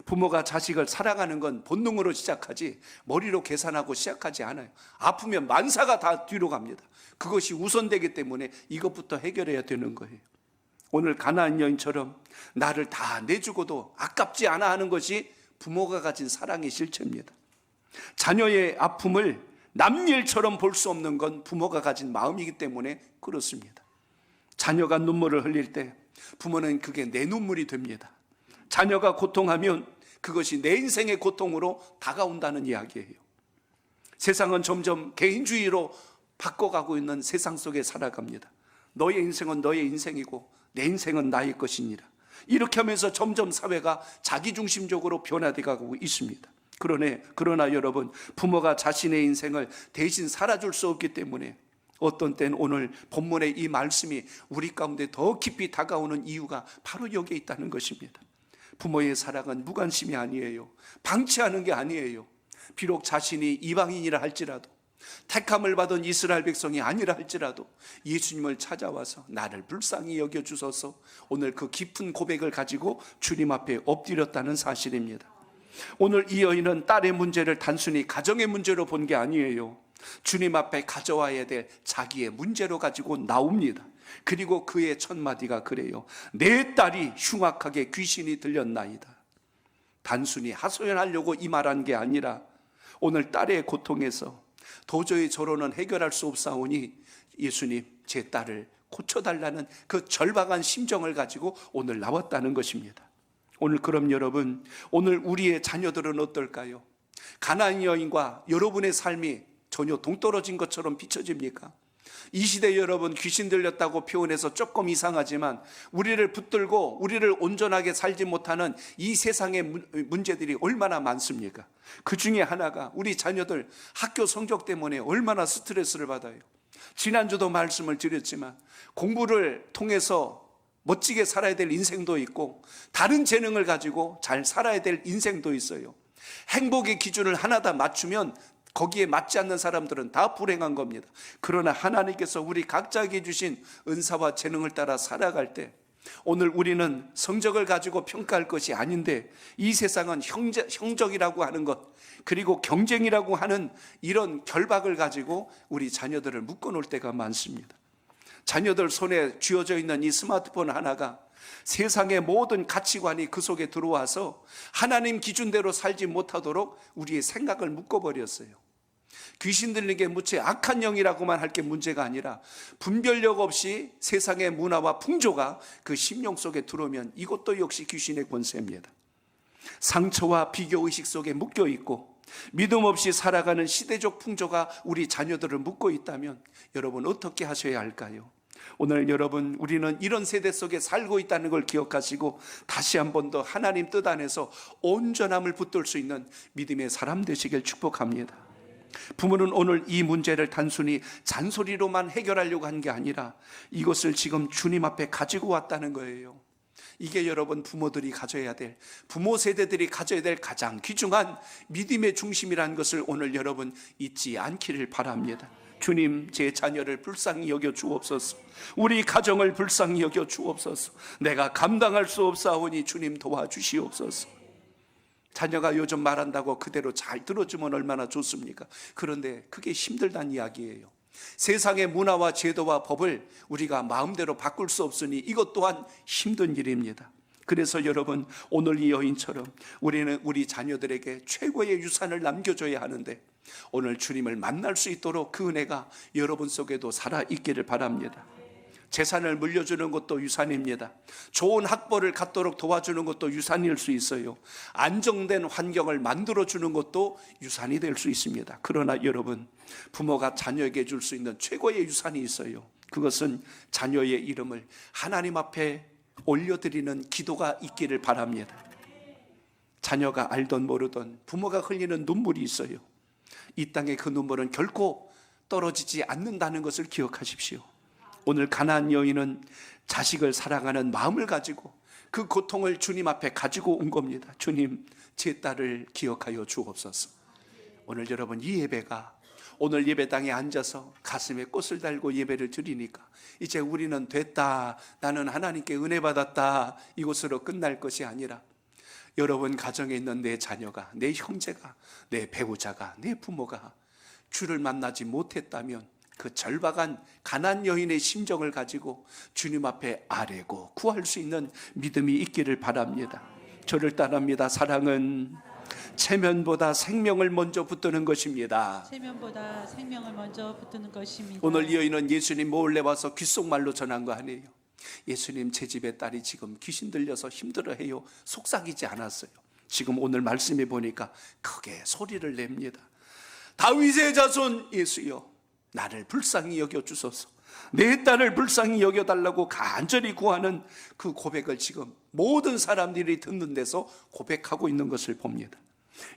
부모가 자식을 사랑하는 건 본능으로 시작하지 머리로 계산하고 시작하지 않아요. 아프면 만사가 다 뒤로 갑니다. 그것이 우선되기 때문에 이것부터 해결해야 되는 거예요. 오늘 가나안 여인처럼 나를 다 내주고도 아깝지 않아 하는 것이 부모가 가진 사랑의 실체입니다. 자녀의 아픔을 남일처럼 볼 수 없는 건 부모가 가진 마음이기 때문에 그렇습니다. 자녀가 눈물을 흘릴 때 부모는 그게 내 눈물이 됩니다. 자녀가 고통하면 그것이 내 인생의 고통으로 다가온다는 이야기예요. 세상은 점점 개인주의로 바꿔가고 있는 세상 속에 살아갑니다. 너의 인생은 너의 인생이고 내 인생은 나의 것이니라. 이렇게 하면서 점점 사회가 자기중심적으로 변화되어 가고 있습니다. 그러나 여러분, 부모가 자신의 인생을 대신 살아줄 수 없기 때문에 어떤 때는 오늘 본문의 이 말씀이 우리 가운데 더 깊이 다가오는 이유가 바로 여기에 있다는 것입니다. 부모의 사랑은 무관심이 아니에요. 방치하는 게 아니에요. 비록 자신이 이방인이라 할지라도, 택함을 받은 이스라엘 백성이 아니라 할지라도 예수님을 찾아와서 나를 불쌍히 여겨주소서, 오늘 그 깊은 고백을 가지고 주님 앞에 엎드렸다는 사실입니다. 오늘 이 여인은 딸의 문제를 단순히 가정의 문제로 본 게 아니에요. 주님 앞에 가져와야 될 자기의 문제로 가지고 나옵니다. 그리고 그의 첫 마디가 그래요. 내 딸이 흉악하게 귀신이 들렸나이다. 단순히 하소연하려고 이 말한 게 아니라 오늘 딸의 고통에서 도저히 저로는 해결할 수 없사오니 예수님, 제 딸을 고쳐달라는 그 절박한 심정을 가지고 오늘 나왔다는 것입니다. 오늘 그럼 여러분, 오늘 우리의 자녀들은 어떨까요? 가나안 여인과 여러분의 삶이 전혀 동떨어진 것처럼 비춰집니까? 이 시대 여러분, 귀신 들렸다고 표현해서 조금 이상하지만 우리를 붙들고 우리를 온전하게 살지 못하는 이 세상의 문제들이 얼마나 많습니까? 그 중에 하나가 우리 자녀들 학교 성적 때문에 얼마나 스트레스를 받아요. 지난주도 말씀을 드렸지만 공부를 통해서 멋지게 살아야 될 인생도 있고 다른 재능을 가지고 잘 살아야 될 인생도 있어요. 행복의 기준을 하나 다 맞추면 거기에 맞지 않는 사람들은 다 불행한 겁니다. 그러나 하나님께서 우리 각자에게 주신 은사와 재능을 따라 살아갈 때 오늘 우리는 성적을 가지고 평가할 것이 아닌데 이 세상은 형적이라고 하는 것 그리고 경쟁이라고 하는 이런 결박을 가지고 우리 자녀들을 묶어놓을 때가 많습니다. 자녀들 손에 쥐어져 있는 이 스마트폰 하나가 세상의 모든 가치관이 그 속에 들어와서 하나님 기준대로 살지 못하도록 우리의 생각을 묶어버렸어요. 귀신 들리게 무채 악한 영이라고만 할 게 문제가 아니라 분별력 없이 세상의 문화와 풍조가 그 심령 속에 들어오면 이것도 역시 귀신의 권세입니다. 상처와 비교의식 속에 묶여 있고 믿음 없이 살아가는 시대적 풍조가 우리 자녀들을 묶고 있다면 여러분 어떻게 하셔야 할까요? 오늘 여러분 우리는 이런 세대 속에 살고 있다는 걸 기억하시고 다시 한 번 더 하나님 뜻 안에서 온전함을 붙들 수 있는 믿음의 사람 되시길 축복합니다. 부모는 오늘 이 문제를 단순히 잔소리로만 해결하려고 한 게 아니라 이것을 지금 주님 앞에 가지고 왔다는 거예요. 이게 여러분 부모들이 가져야 될, 부모 세대들이 가져야 될 가장 귀중한 믿음의 중심이라는 것을 오늘 여러분 잊지 않기를 바랍니다. 주님, 제 자녀를 불쌍히 여겨 주옵소서. 우리 가정을 불쌍히 여겨 주옵소서. 내가 감당할 수 없사오니 주님 도와주시옵소서. 자녀가 요즘 말한다고 그대로 잘 들어주면 얼마나 좋습니까? 그런데 그게 힘들다는 이야기예요. 세상의 문화와 제도와 법을 우리가 마음대로 바꿀 수 없으니 이것 또한 힘든 일입니다. 그래서 여러분 오늘 이 여인처럼 우리는 우리 자녀들에게 최고의 유산을 남겨줘야 하는데 오늘 주님을 만날 수 있도록 그 은혜가 여러분 속에도 살아있기를 바랍니다. 재산을 물려주는 것도 유산입니다. 좋은 학벌을 갖도록 도와주는 것도 유산일 수 있어요. 안정된 환경을 만들어주는 것도 유산이 될 수 있습니다. 그러나 여러분 부모가 자녀에게 줄 수 있는 최고의 유산이 있어요. 그것은 자녀의 이름을 하나님 앞에 올려드리는 기도가 있기를 바랍니다. 자녀가 알던 모르던 부모가 흘리는 눈물이 있어요. 이 땅의 그 눈물은 결코 떨어지지 않는다는 것을 기억하십시오. 오늘 가나안 여인은 자식을 사랑하는 마음을 가지고 그 고통을 주님 앞에 가지고 온 겁니다. 주님, 제 딸을 기억하여 주옵소서. 오늘 여러분 이 예배가 오늘 예배당에 앉아서 가슴에 꽃을 달고 예배를 드리니까 이제 우리는 됐다, 나는 하나님께 은혜 받았다, 이것으로 끝날 것이 아니라 여러분 가정에 있는 내 자녀가, 내 형제가, 내 배우자가, 내 부모가 주를 만나지 못했다면 그 절박한 가난 여인의 심정을 가지고 주님 앞에 아뢰고 구할 수 있는 믿음이 있기를 바랍니다. 저를 따릅니다. 사랑은 체면보다 생명을 먼저 붙드는 것입니다. 체면보다 생명을 먼저 붙드는 것입니다. 오늘 이 여인은 예수님 몰래 와서 귓속말로 전한 거 아니에요. 예수님, 제 집에 딸이 지금 귀신 들려서 힘들어해요. 속삭이지 않았어요. 지금 오늘 말씀해 보니까 크게 소리를 냅니다. 다윗의 자손 예수여, 나를 불쌍히 여겨주소서. 내 딸을 불쌍히 여겨달라고 간절히 구하는 그 고백을 지금 모든 사람들이 듣는 데서 고백하고 있는 것을 봅니다.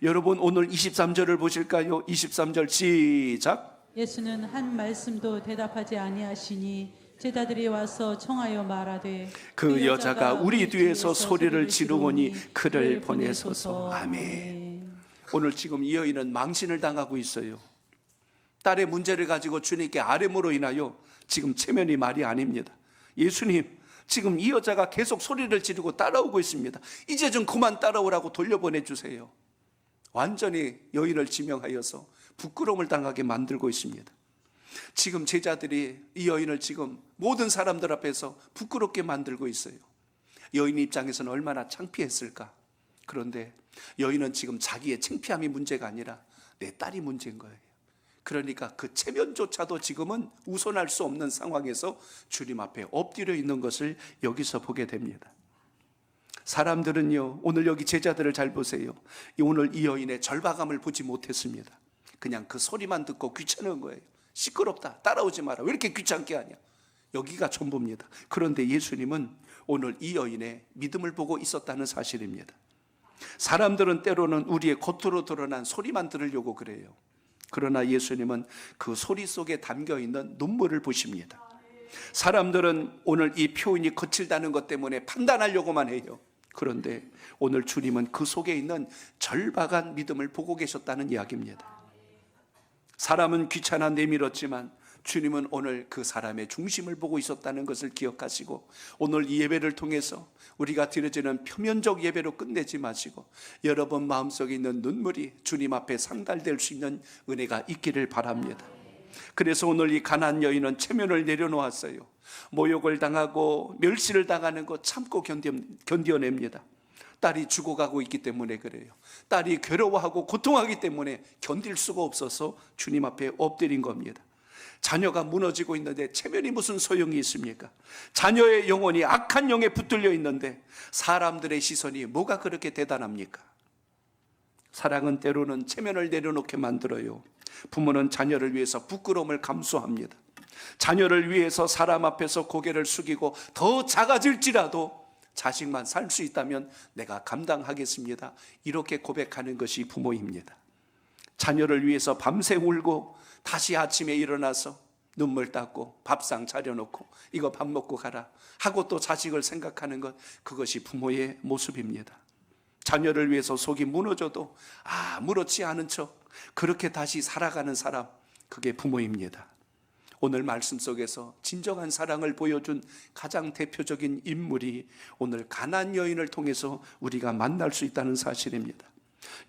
여러분 오늘 23절을 보실까요? 23절 시작. 예수는 한 말씀도 대답하지 아니하시니 제자들이 와서 청하여 말하되 그 여자가 우리 뒤에서 소리를 지르오니 그를 보내소서. 아멘. 오늘 지금 이 여인은 망신을 당하고 있어요. 딸의 문제를 가지고 주님께 아뢰므로 인하여 지금 체면이 말이 아닙니다. 예수님, 지금 이 여자가 계속 소리를 지르고 따라오고 있습니다. 이제 좀 그만 따라오라고 돌려보내주세요. 완전히 여인을 지명하여서 부끄러움을 당하게 만들고 있습니다. 지금 제자들이 이 여인을 지금 모든 사람들 앞에서 부끄럽게 만들고 있어요. 여인 입장에서는 얼마나 창피했을까. 그런데 여인은 지금 자기의 창피함이 문제가 아니라 내 딸이 문제인 거예요. 그러니까 그 체면조차도 지금은 우선할 수 없는 상황에서 주님 앞에 엎드려 있는 것을 여기서 보게 됩니다. 사람들은요, 오늘 여기 제자들을 잘 보세요. 오늘 이 여인의 절박함을 보지 못했습니다. 그냥 그 소리만 듣고 귀찮은 거예요. 시끄럽다, 따라오지 마라, 왜 이렇게 귀찮게 하냐. 여기가 전부입니다. 그런데 예수님은 오늘 이 여인의 믿음을 보고 있었다는 사실입니다. 사람들은 때로는 우리의 겉으로 드러난 소리만 들으려고 그래요. 그러나 예수님은 그 소리 속에 담겨있는 눈물을 보십니다. 사람들은 오늘 이 표현이 거칠다는 것 때문에 판단하려고만 해요. 그런데 오늘 주님은 그 속에 있는 절박한 믿음을 보고 계셨다는 이야기입니다. 사람은 귀찮아 내밀었지만 주님은 오늘 그 사람의 중심을 보고 있었다는 것을 기억하시고, 오늘 이 예배를 통해서 우리가 드려지는 표면적 예배로 끝내지 마시고 여러분 마음속에 있는 눈물이 주님 앞에 상달될 수 있는 은혜가 있기를 바랍니다. 그래서 오늘 이 가난안 여인은 체면을 내려놓았어요. 모욕을 당하고 멸시를 당하는 거 참고 견뎌냅니다. 딸이 죽어가고 있기 때문에 그래요. 딸이 괴로워하고 고통하기 때문에 견딜 수가 없어서 주님 앞에 엎드린 겁니다. 자녀가 무너지고 있는데 체면이 무슨 소용이 있습니까? 자녀의 영혼이 악한 영에 붙들려 있는데 사람들의 시선이 뭐가 그렇게 대단합니까? 사랑은 때로는 체면을 내려놓게 만들어요. 부모는 자녀를 위해서 부끄러움을 감수합니다. 자녀를 위해서 사람 앞에서 고개를 숙이고 더 작아질지라도 자식만 살 수 있다면 내가 감당하겠습니다, 이렇게 고백하는 것이 부모입니다. 자녀를 위해서 밤새 울고 다시 아침에 일어나서 눈물 닦고 밥상 차려놓고 이거 밥 먹고 가라 하고 또 자식을 생각하는 것, 그것이 부모의 모습입니다. 자녀를 위해서 속이 무너져도 아무렇지 않은 척 그렇게 다시 살아가는 사람, 그게 부모입니다. 오늘 말씀 속에서 진정한 사랑을 보여준 가장 대표적인 인물이 오늘 가난안 여인을 통해서 우리가 만날 수 있다는 사실입니다.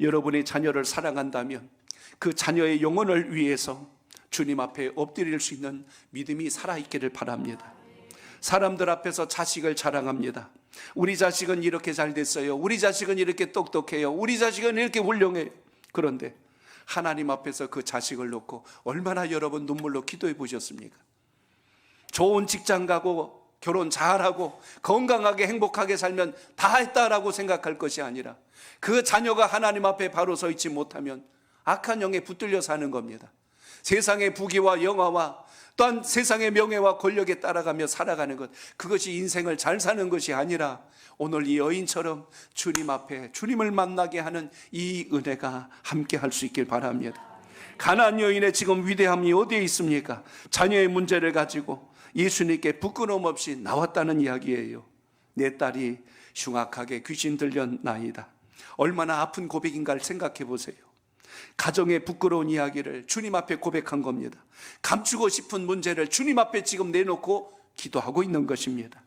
여러분이 자녀를 사랑한다면 그 자녀의 영혼을 위해서 주님 앞에 엎드릴 수 있는 믿음이 살아있기를 바랍니다. 사람들 앞에서 자식을 자랑합니다. 우리 자식은 이렇게 잘 됐어요. 우리 자식은 이렇게 똑똑해요. 우리 자식은 이렇게 훌륭해요. 그런데 하나님 앞에서 그 자식을 놓고 얼마나 여러분 눈물로 기도해 보셨습니까? 좋은 직장 가고 결혼 잘하고 건강하게 행복하게 살면 다 했다라고 생각할 것이 아니라 그 자녀가 하나님 앞에 바로 서 있지 못하면 악한 영에 붙들려 사는 겁니다. 세상의 부귀와 영화와 또한 세상의 명예와 권력에 따라가며 살아가는 것, 그것이 인생을 잘 사는 것이 아니라 오늘 이 여인처럼 주님 앞에 주님을 만나게 하는 이 은혜가 함께 할 수 있길 바랍니다. 가난안 여인의 지금 위대함이 어디에 있습니까? 자녀의 문제를 가지고 예수님께 부끄러움 없이 나왔다는 이야기예요. 내 딸이 흉악하게 귀신 들렸나이다. 얼마나 아픈 고백인가를 생각해 보세요. 가정의 부끄러운 이야기를 주님 앞에 고백한 겁니다. 감추고 싶은 문제를 주님 앞에 지금 내놓고 기도하고 있는 것입니다.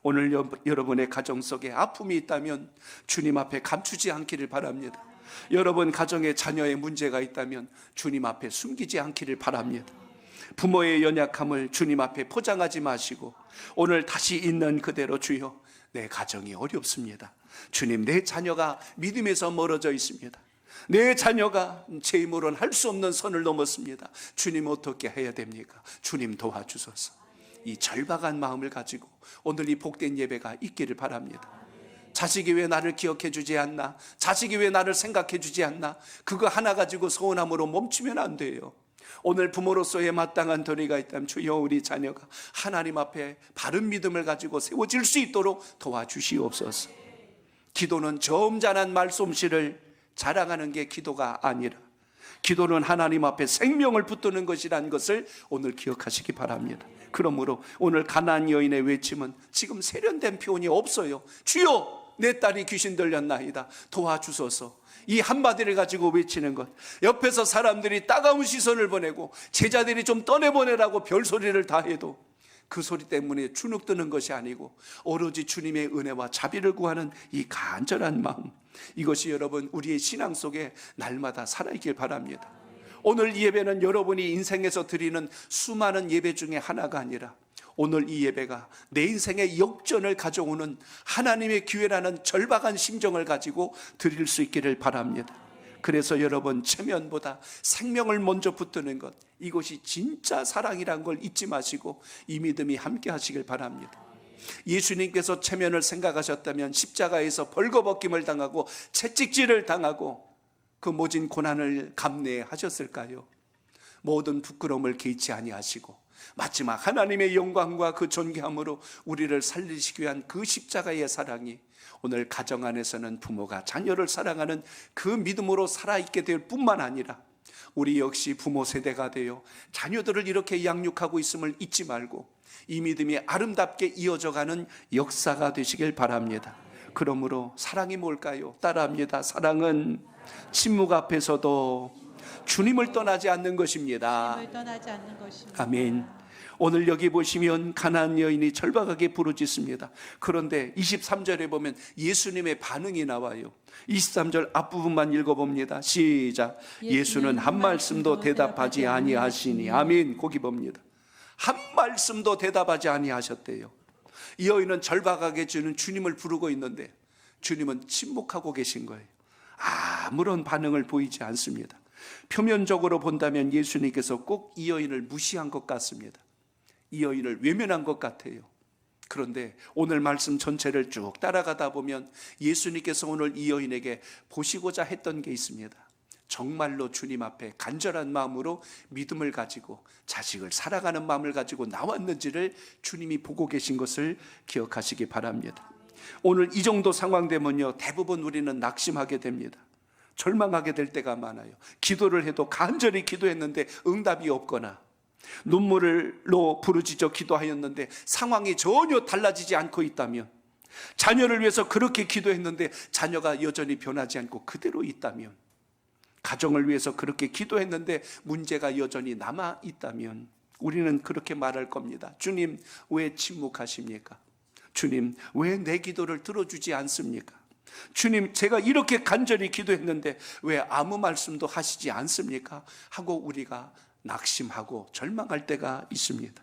오늘 여러분의 가정 속에 아픔이 있다면 주님 앞에 감추지 않기를 바랍니다. 여러분 가정에 자녀의 문제가 있다면 주님 앞에 숨기지 않기를 바랍니다. 부모의 연약함을 주님 앞에 포장하지 마시고 오늘 다시 있는 그대로, 주여 내 가정이 어렵습니다. 주님, 내 자녀가 믿음에서 멀어져 있습니다. 내 자녀가 제 힘으로는 할 수 없는 선을 넘었습니다. 주님, 어떻게 해야 됩니까? 주님 도와주소서. 이 절박한 마음을 가지고 오늘 이 복된 예배가 있기를 바랍니다. 자식이 왜 나를 기억해 주지 않나? 자식이 왜 나를 생각해 주지 않나? 그거 하나 가지고 서운함으로 멈추면 안 돼요. 오늘 부모로서의 마땅한 도리가 있다면 주여 우리 자녀가 하나님 앞에 바른 믿음을 가지고 세워질 수 있도록 도와주시옵소서. 기도는 점잖은 말솜씨를 자랑하는 게 기도가 아니라 기도는 하나님 앞에 생명을 붙드는 것이라는 것을 오늘 기억하시기 바랍니다. 그러므로 오늘 가난안 여인의 외침은 지금 세련된 표현이 없어요. 주여 내 딸이 귀신 들렸나이다, 도와주소서. 이 한마디를 가지고 외치는 것, 옆에서 사람들이 따가운 시선을 보내고 제자들이 좀 떠내보내라고 별소리를 다 해도 그 소리 때문에 주눅드는 것이 아니고 오로지 주님의 은혜와 자비를 구하는 이 간절한 마음, 이것이 여러분 우리의 신앙 속에 날마다 살아있길 바랍니다. 오늘 이 예배는 여러분이 인생에서 드리는 수많은 예배 중에 하나가 아니라 오늘 이 예배가 내 인생의 역전을 가져오는 하나님의 기회라는 절박한 심정을 가지고 드릴 수 있기를 바랍니다. 그래서 여러분, 체면보다 생명을 먼저 붙드는 것, 이것이 진짜 사랑이란 걸 잊지 마시고 이 믿음이 함께 하시길 바랍니다. 예수님께서 체면을 생각하셨다면 십자가에서 벌거벗김을 당하고 채찍질을 당하고 그 모진 고난을 감내하셨을까요? 모든 부끄러움을 개의치 아니하시고 마지막 하나님의 영광과 그 존귀함으로 우리를 살리시기 위한 그 십자가의 사랑이 오늘 가정 안에서는 부모가 자녀를 사랑하는 그 믿음으로 살아있게 될 뿐만 아니라 우리 역시 부모 세대가 되어 자녀들을 이렇게 양육하고 있음을 잊지 말고 이 믿음이 아름답게 이어져가는 역사가 되시길 바랍니다. 그러므로 사랑이 뭘까요? 따라합니다. 사랑은 침묵 앞에서도 주님을 떠나지 않는 것입니다. 주님을 떠나지 않는 것입니다. 아멘. 오늘 여기 보시면 가나안 여인이 절박하게 부르짖습니다. 그런데 23절에 보면 예수님의 반응이 나와요. 23절 앞부분만 읽어봅니다. 시작. 예수는 한 말씀도 대답하지 아니하시니. 아멘. 거기 봅니다. 한 말씀도 대답하지 아니하셨대요. 이 여인은 절박하게 주님을 부르고 있는데 주님은 침묵하고 계신 거예요. 아무런 반응을 보이지 않습니다. 표면적으로 본다면 예수님께서 꼭 이 여인을 무시한 것 같습니다. 이 여인을 외면한 것 같아요. 그런데 오늘 말씀 전체를 쭉 따라가다 보면 예수님께서 오늘 이 여인에게 보시고자 했던 게 있습니다. 정말로 주님 앞에 간절한 마음으로 믿음을 가지고 자식을 사랑하는 마음을 가지고 나왔는지를 주님이 보고 계신 것을 기억하시기 바랍니다. 오늘 이 정도 상황 되면요, 대부분 우리는 낙심하게 됩니다. 절망하게 될 때가 많아요. 기도를 해도 간절히 기도했는데 응답이 없거나 눈물로 부르짖어 기도하였는데 상황이 전혀 달라지지 않고 있다면, 자녀를 위해서 그렇게 기도했는데 자녀가 여전히 변하지 않고 그대로 있다면, 가정을 위해서 그렇게 기도했는데 문제가 여전히 남아 있다면 우리는 그렇게 말할 겁니다. 주님, 왜 침묵하십니까? 주님, 왜 내 기도를 들어주지 않습니까? 주님, 제가 이렇게 간절히 기도했는데 왜 아무 말씀도 하시지 않습니까? 하고 우리가 낙심하고 절망할 때가 있습니다.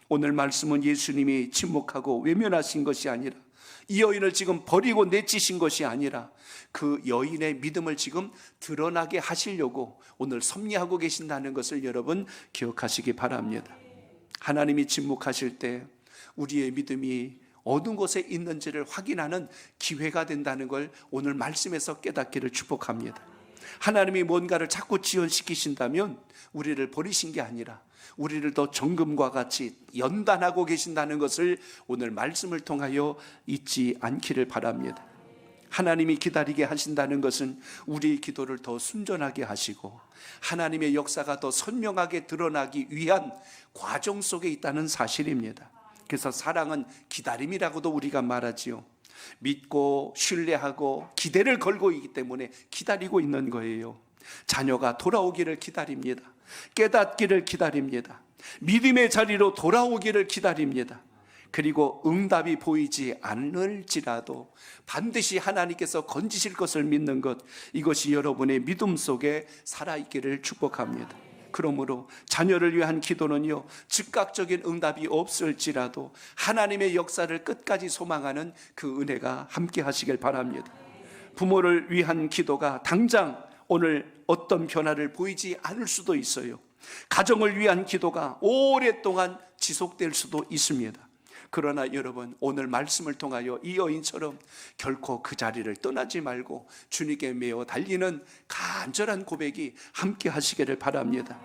오늘 말씀은 예수님이 침묵하고 외면하신 것이 아니라, 이 여인을 지금 버리고 내치신 것이 아니라 그 여인의 믿음을 지금 드러나게 하시려고 오늘 섭리하고 계신다는 것을 여러분 기억하시기 바랍니다. 하나님이 침묵하실 때 우리의 믿음이 어느 곳에 있는지를 확인하는 기회가 된다는 걸 오늘 말씀에서 깨닫기를 축복합니다. 하나님이 뭔가를 자꾸 지연시키신다면 우리를 버리신 게 아니라 우리를 더 정금과 같이 연단하고 계신다는 것을 오늘 말씀을 통하여 잊지 않기를 바랍니다. 하나님이 기다리게 하신다는 것은 우리의 기도를 더 순전하게 하시고 하나님의 역사가 더 선명하게 드러나기 위한 과정 속에 있다는 사실입니다. 그래서 사랑은 기다림이라고도 우리가 말하지요. 믿고 신뢰하고 기대를 걸고 있기 때문에 기다리고 있는 거예요. 자녀가 돌아오기를 기다립니다. 깨닫기를 기다립니다. 믿음의 자리로 돌아오기를 기다립니다. 그리고 응답이 보이지 않을지라도 반드시 하나님께서 건지실 것을 믿는 것, 이것이 여러분의 믿음 속에 살아있기를 축복합니다. 그러므로 자녀를 위한 기도는요, 즉각적인 응답이 없을지라도 하나님의 역사를 끝까지 소망하는 그 은혜가 함께 하시길 바랍니다. 부모를 위한 기도가 당장 오늘 어떤 변화를 보이지 않을 수도 있어요. 가정을 위한 기도가 오랫동안 지속될 수도 있습니다. 그러나 여러분, 오늘 말씀을 통하여 이 여인처럼 결코 그 자리를 떠나지 말고 주님께 매어 달리는 간절한 고백이 함께 하시기를 바랍니다.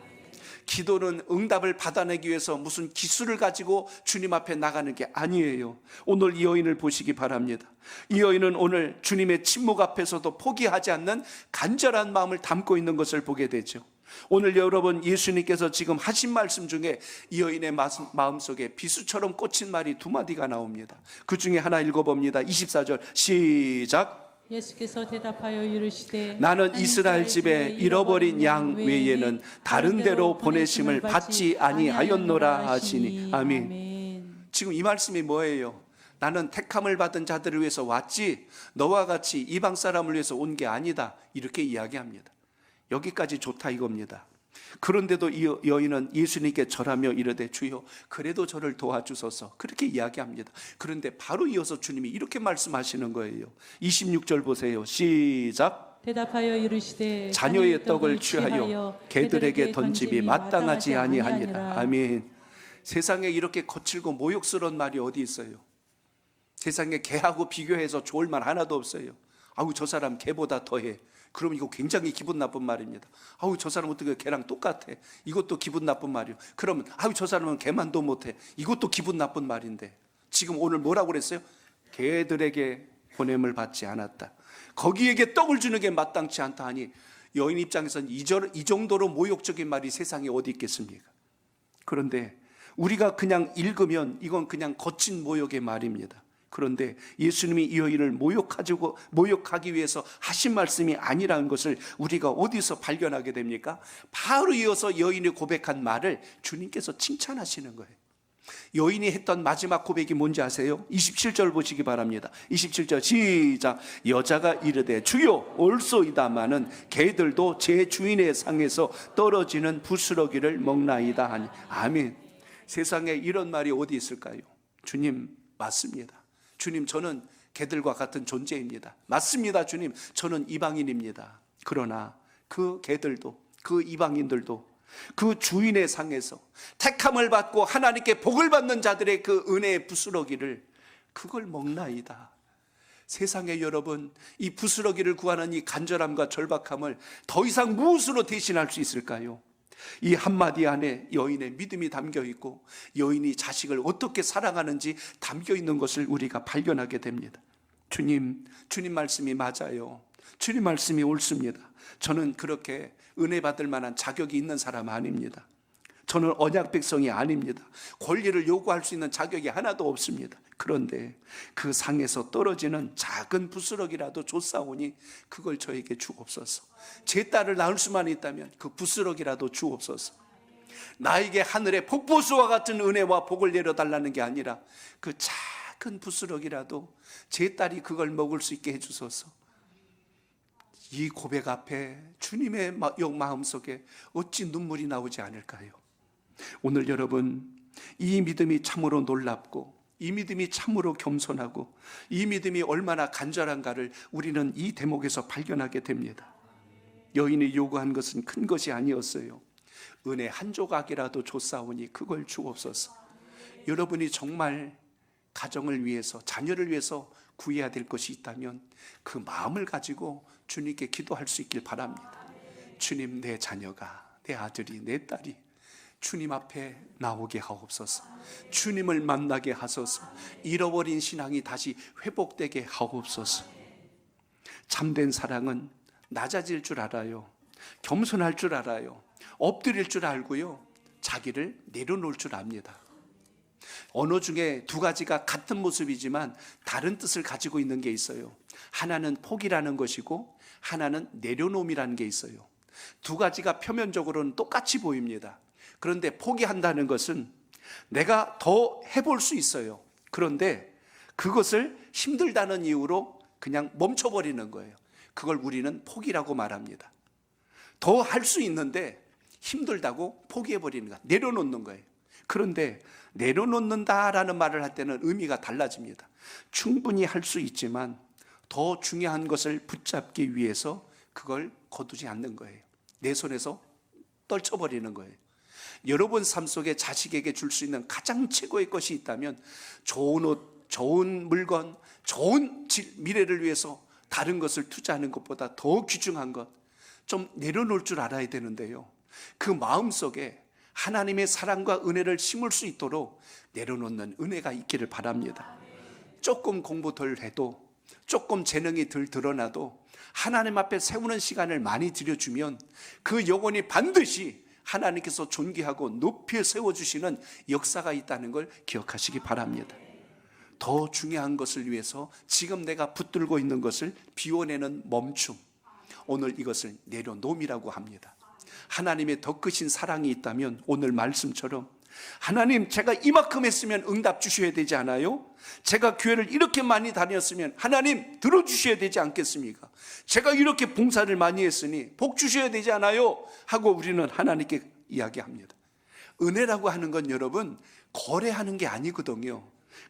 기도는 응답을 받아내기 위해서 무슨 기술을 가지고 주님 앞에 나가는 게 아니에요. 오늘 이 여인을 보시기 바랍니다. 이 여인은 오늘 주님의 침묵 앞에서도 포기하지 않는 간절한 마음을 담고 있는 것을 보게 되죠. 오늘 여러분, 예수님께서 지금 하신 말씀 중에 이 여인의 마음속에 비수처럼 꽂힌 말이 두 마디가 나옵니다. 그 중에 하나 읽어봅니다. 24절 시작. 예수께서 대답하여 이르시되 나는 이스라엘 집에 잃어버린 양 외에는 다른 데로 보내심을 받지 아니하였노라 하시니. 아멘. 지금 이 말씀이 뭐예요? 나는 택함을 받은 자들을 위해서 왔지 너와 같이 이방 사람을 위해서 온 게 아니다, 이렇게 이야기합니다. 여기까지 좋다 이겁니다. 그런데도 이 여인은 예수님께 절하며 이르되 주여 그래도 저를 도와주소서, 그렇게 이야기합니다. 그런데 바로 이어서 주님이 이렇게 말씀하시는 거예요. 26절 보세요. 시작. 대답하여 이르시되 자녀의 떡을 취하여 개들에게 던짐이 마땅하지 아니하니라. 아멘. 세상에 이렇게 거칠고 모욕스러운 말이 어디 있어요? 세상에 개하고 비교해서 좋을 말 하나도 없어요. 아우, 저 사람 개보다 더해. 그럼 이거 굉장히 기분 나쁜 말입니다. 아우, 저 사람 어떻게 개랑 똑같아. 이것도 기분 나쁜 말이요. 그러면 아우, 저 사람은 개만도 못해. 이것도 기분 나쁜 말인데 지금 오늘 뭐라고 그랬어요? 개들에게 보냄을 받지 않았다, 거기에게 떡을 주는 게 마땅치 않다 하니 여인 입장에서는 이 정도로 모욕적인 말이 세상에 어디 있겠습니까? 그런데 우리가 그냥 읽으면 이건 그냥 거친 모욕의 말입니다. 그런데 예수님이 이 여인을 모욕하기 위해서 하신 말씀이 아니라는 것을 우리가 어디서 발견하게 됩니까? 바로 이어서 여인이 고백한 말을 주님께서 칭찬하시는 거예요. 여인이 했던 마지막 고백이 뭔지 아세요? 27절 보시기 바랍니다. 27절 시작. 여자가 이르되 주여 올소이다마는 개들도 제 주인의 상에서 떨어지는 부스러기를 먹나이다 하니. 아멘. 세상에 이런 말이 어디 있을까요? 주님 맞습니다. 주님 저는 개들과 같은 존재입니다. 맞습니다. 주님 저는 이방인입니다. 그러나 그 개들도 그 이방인들도 그 주인의 상에서 택함을 받고 하나님께 복을 받는 자들의 그 은혜의 부스러기를 그걸 먹나이다. 세상에 여러분 이 부스러기를 구하는 이 간절함과 절박함을 더 이상 무엇으로 대신할 수 있을까요? 이 한마디 안에 여인의 믿음이 담겨 있고 여인이 자식을 어떻게 사랑하는지 담겨 있는 것을 우리가 발견하게 됩니다. 주님 말씀이 맞아요. 주님 말씀이 옳습니다. 저는 그렇게 은혜 받을 만한 자격이 있는 사람 아닙니다. 저는 언약 백성이 아닙니다. 권리를 요구할 수 있는 자격이 하나도 없습니다. 그런데 그 상에서 떨어지는 작은 부스러기라도 줬사오니 그걸 저에게 주옵소서. 제 딸을 낳을 수만 있다면 그 부스러기라도 주옵소서. 나에게 하늘의 폭포수와 같은 은혜와 복을 내려달라는 게 아니라 그 작은 부스러기라도 제 딸이 그걸 먹을 수 있게 해주소서. 이 고백 앞에 주님의 마음속에 어찌 눈물이 나오지 않을까요? 오늘 여러분 이 믿음이 참으로 놀랍고 이 믿음이 참으로 겸손하고 이 믿음이 얼마나 간절한가를 우리는 이 대목에서 발견하게 됩니다. 여인이 요구한 것은 큰 것이 아니었어요. 은혜 한 조각이라도 줬사오니 그걸 주옵소서. 여러분이 정말 가정을 위해서 자녀를 위해서 구해야 될 것이 있다면 그 마음을 가지고 주님께 기도할 수 있길 바랍니다. 주님 내 자녀가 내 아들이 내 딸이 주님 앞에 나오게 하옵소서. 주님을 만나게 하소서. 잃어버린 신앙이 다시 회복되게 하옵소서. 참된 사랑은 낮아질 줄 알아요. 겸손할 줄 알아요. 엎드릴 줄 알고요. 자기를 내려놓을 줄 압니다. 언어 중에 두 가지가 같은 모습이지만 다른 뜻을 가지고 있는 게 있어요. 하나는 포기라는 것이고 하나는 내려놓음이라는 게 있어요. 두 가지가 표면적으로는 똑같이 보입니다. 그런데 포기한다는 것은 내가 더 해볼 수 있어요. 그런데 그것을 힘들다는 이유로 그냥 멈춰버리는 거예요. 그걸 우리는 포기라고 말합니다. 더 할 수 있는데 힘들다고 포기해버리는 거예요. 내려놓는 거예요. 그런데 내려놓는다라는 말을 할 때는 의미가 달라집니다. 충분히 할 수 있지만 더 중요한 것을 붙잡기 위해서 그걸 거두지 않는 거예요. 내 손에서 떨쳐버리는 거예요. 여러분 삶 속에 자식에게 줄 수 있는 가장 최고의 것이 있다면 좋은 옷, 좋은 물건, 좋은 미래를 위해서 다른 것을 투자하는 것보다 더 귀중한 것, 좀 내려놓을 줄 알아야 되는데요. 그 마음속에 하나님의 사랑과 은혜를 심을 수 있도록 내려놓는 은혜가 있기를 바랍니다. 조금 공부 덜 해도, 조금 재능이 덜 드러나도 하나님 앞에 세우는 시간을 많이 들여주면 그 영혼이 반드시 하나님께서 존귀하고 높이 세워주시는 역사가 있다는 걸 기억하시기 바랍니다. 더 중요한 것을 위해서 지금 내가 붙들고 있는 것을 비워내는 멈춤, 오늘 이것을 내려놓음이라고 합니다. 하나님의 더 크신 사랑이 있다면 오늘 말씀처럼 하나님 제가 이만큼 했으면 응답 주셔야 되지 않아요? 제가 교회를 이렇게 많이 다녔으면 하나님 들어주셔야 되지 않겠습니까? 제가 이렇게 봉사를 많이 했으니 복 주셔야 되지 않아요? 하고 우리는 하나님께 이야기합니다. 은혜라고 하는 건 여러분 거래하는 게 아니거든요.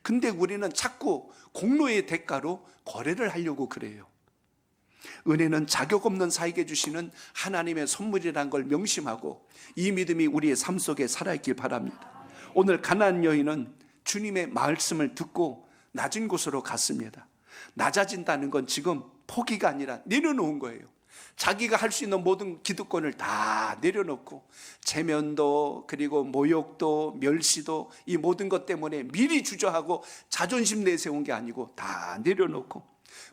근데 우리는 자꾸 공로의 대가로 거래를 하려고 그래요. 은혜는 자격 없는 자에게 주시는 하나님의 선물이라는 걸 명심하고 이 믿음이 우리의 삶 속에 살아있길 바랍니다. 오늘 가나안 여인은 주님의 말씀을 듣고 낮은 곳으로 갔습니다. 낮아진다는 건 지금 포기가 아니라 내려놓은 거예요. 자기가 할 수 있는 모든 기득권을 다 내려놓고 체면도 그리고 모욕도 멸시도 이 모든 것 때문에 미리 주저하고 자존심 내세운 게 아니고 다 내려놓고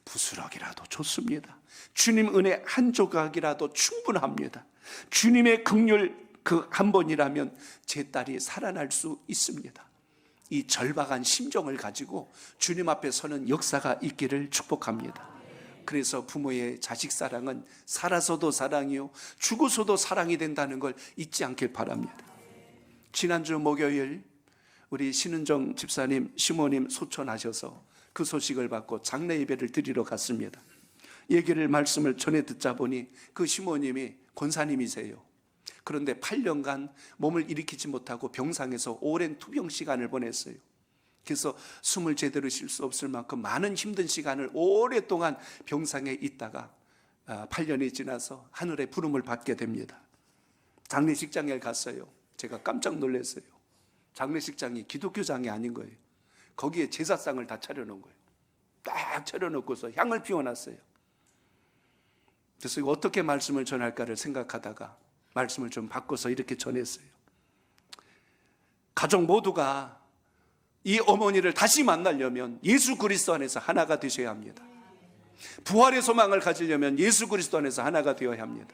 부스럭이라도 좋습니다. 주님 은혜 한 조각이라도 충분합니다. 주님의 긍휼 그 한 번이라면 제 딸이 살아날 수 있습니다. 이 절박한 심정을 가지고 주님 앞에 서는 역사가 있기를 축복합니다. 그래서 부모의 자식 사랑은 살아서도 사랑이요 죽어서도 사랑이 된다는 걸 잊지 않길 바랍니다. 지난주 목요일 우리 신은정 집사님 시모님 소천하셔서 그 소식을 받고 장례 예배를 드리러 갔습니다. 말씀을 전해 듣자 보니 그 시모님이 권사님이세요. 그런데 8년간 몸을 일으키지 못하고 병상에서 오랜 투병 시간을 보냈어요. 그래서 숨을 제대로 쉴 수 없을 만큼 많은 힘든 시간을 오랫동안 병상에 있다가 8년이 지나서 하늘의 부름을 받게 됩니다. 장례식장에 갔어요. 제가 깜짝 놀랐어요. 장례식장이 기독교장이 아닌 거예요. 거기에 제사상을 다 차려놓은 거예요. 딱 차려놓고서 향을 피워놨어요. 그래서 어떻게 말씀을 전할까를 생각하다가 말씀을 좀 바꿔서 이렇게 전했어요. 가족 모두가 이 어머니를 다시 만나려면 예수 그리스도 안에서 하나가 되셔야 합니다. 부활의 소망을 가지려면 예수 그리스도 안에서 하나가 되어야 합니다.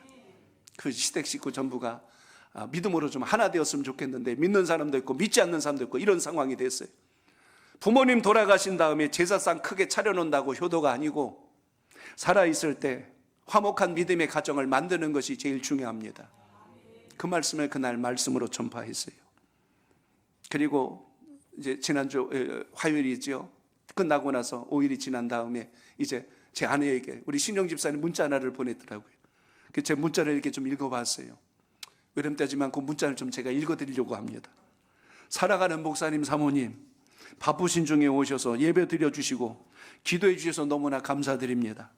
그 시댁 식구 전부가 믿음으로 좀 하나 되었으면 좋겠는데 믿는 사람도 있고 믿지 않는 사람도 있고 이런 상황이 됐어요. 부모님 돌아가신 다음에 제사상 크게 차려놓는다고 효도가 아니고 살아있을 때 화목한 믿음의 가정을 만드는 것이 제일 중요합니다. 그 말씀을 그날 말씀으로 전파했어요. 그리고 이제 지난주 화요일이죠. 끝나고 나서 5일이 지난 다음에 이제 제 아내에게 우리 신영 집사님 문자 하나를 보냈더라고요. 그래서 제 문자를 이렇게 좀 읽어봤어요. 외람 따지만 그 문자를 좀 제가 읽어드리려고 합니다. 살아가는 목사님 사모님, 바쁘신 중에 오셔서 예배 드려주시고 기도해 주셔서 너무나 감사드립니다.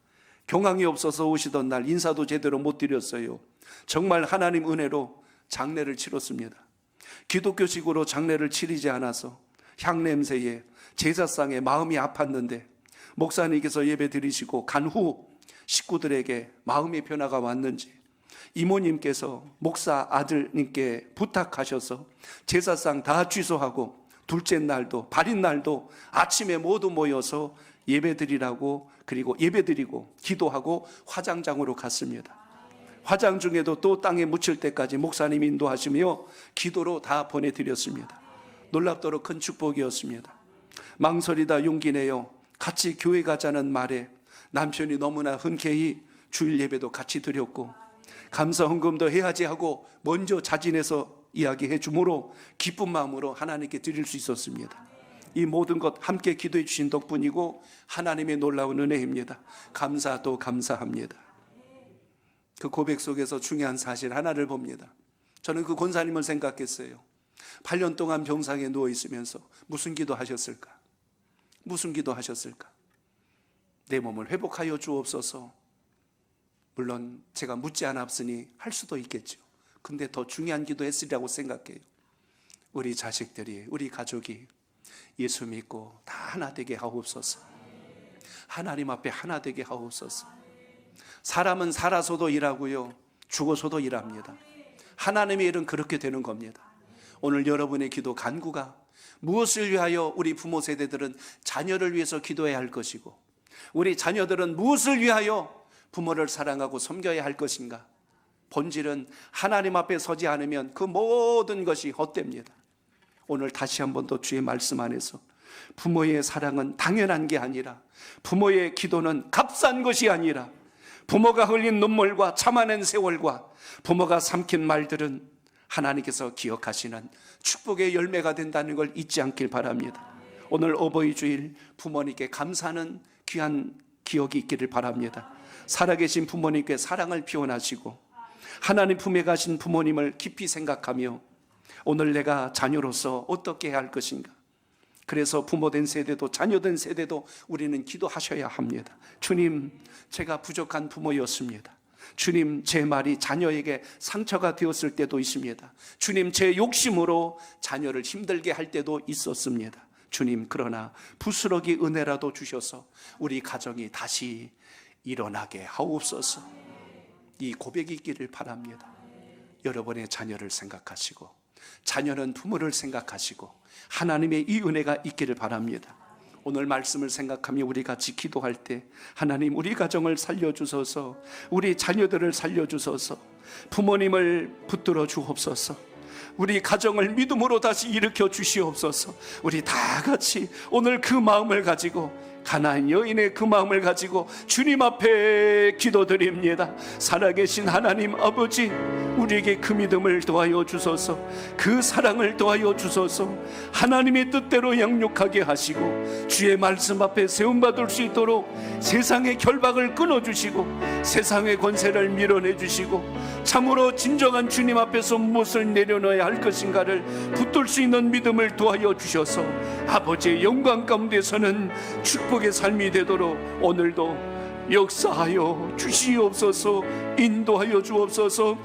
경황이 없어서 오시던 날 인사도 제대로 못 드렸어요. 정말 하나님 은혜로 장례를 치렀습니다. 기독교식으로 장례를 치르지 않아서 향냄새에 제사상에 마음이 아팠는데 목사님께서 예배 드리시고 간 후 식구들에게 마음의 변화가 왔는지 이모님께서 목사 아들님께 부탁하셔서 제사상 다 취소하고 둘째 날도 발인 날도 아침에 모두 모여서 예배드리라고 그리고 예배드리고 기도하고 화장장으로 갔습니다. 화장 중에도 또 땅에 묻힐 때까지 목사님이 인도하시며 기도로 다 보내드렸습니다. 놀랍도록 큰 축복이었습니다. 망설이다 용기 내어 같이 교회 가자는 말에 남편이 너무나 흔쾌히 주일 예배도 같이 드렸고 감사 헌금도 해야지 하고 먼저 자진해서 이야기해 주므로 기쁜 마음으로 하나님께 드릴 수 있었습니다. 이 모든 것 함께 기도해 주신 덕분이고 하나님의 놀라운 은혜입니다. 감사도 감사합니다. 그 고백 속에서 중요한 사실 하나를 봅니다. 저는 그 권사님을 생각했어요. 8년 동안 병상에 누워 있으면서 무슨 기도 하셨을까? 무슨 기도 하셨을까? 내 몸을 회복하여 주옵소서. 물론 제가 묻지 않았으니 할 수도 있겠죠. 근데 더 중요한 기도 했으리라고 생각해요. 우리 자식들이, 우리 가족이 예수 믿고 다 하나 되게 하옵소서. 하나님 앞에 하나 되게 하옵소서. 사람은 살아서도 일하고요, 죽어서도 일합니다. 하나님의 일은 그렇게 되는 겁니다. 오늘 여러분의 기도 간구가 무엇을 위하여 우리 부모 세대들은 자녀를 위해서 기도해야 할 것이고 우리 자녀들은 무엇을 위하여 부모를 사랑하고 섬겨야 할 것인가? 본질은 하나님 앞에 서지 않으면 그 모든 것이 헛됩니다. 오늘 다시 한 번 더 주의 말씀 안에서 부모의 사랑은 당연한 게 아니라 부모의 기도는 값싼 것이 아니라 부모가 흘린 눈물과 참아낸 세월과 부모가 삼킨 말들은 하나님께서 기억하시는 축복의 열매가 된다는 걸 잊지 않길 바랍니다. 오늘 어버이 주일 부모님께 감사하는 귀한 기억이 있기를 바랍니다. 살아계신 부모님께 사랑을 표현하시고 하나님 품에 가신 부모님을 깊이 생각하며 오늘 내가 자녀로서 어떻게 해야 할 것인가. 그래서 부모된 세대도 자녀된 세대도 우리는 기도하셔야 합니다. 주님, 제가 부족한 부모였습니다. 주님, 제 말이 자녀에게 상처가 되었을 때도 있습니다. 주님, 제 욕심으로 자녀를 힘들게 할 때도 있었습니다. 주님, 그러나 부스러기 은혜라도 주셔서 우리 가정이 다시 일어나게 하옵소서. 이 고백이 있기를 바랍니다. 여러분의 자녀를 생각하시고 자녀는 부모를 생각하시고 하나님의 이 은혜가 있기를 바랍니다. 오늘 말씀을 생각하며 우리 같이 기도할 때 하나님 우리 가정을 살려주소서, 우리 자녀들을 살려주소서, 부모님을 붙들어 주옵소서, 우리 가정을 믿음으로 다시 일으켜 주시옵소서. 우리 다 같이 오늘 그 마음을 가지고, 가나안 여인의 그 마음을 가지고 주님 앞에 기도드립니다. 살아계신 하나님 아버지, 우리에게 그 믿음을 더하여 주소서, 그 사랑을 더하여 주소서. 하나님의 뜻대로 양육하게 하시고 주의 말씀 앞에 세움받을 수 있도록 세상의 결박을 끊어주시고 세상의 권세를 밀어내주시고 참으로 진정한 주님 앞에서 무엇을 내려놓아야 할 것인가를 붙들 수 있는 믿음을 더하여 주셔서 아버지의 영광 가운데서는 축복의 삶이 되도록 오늘도 역사하여 주시옵소서, 인도하여 주옵소서.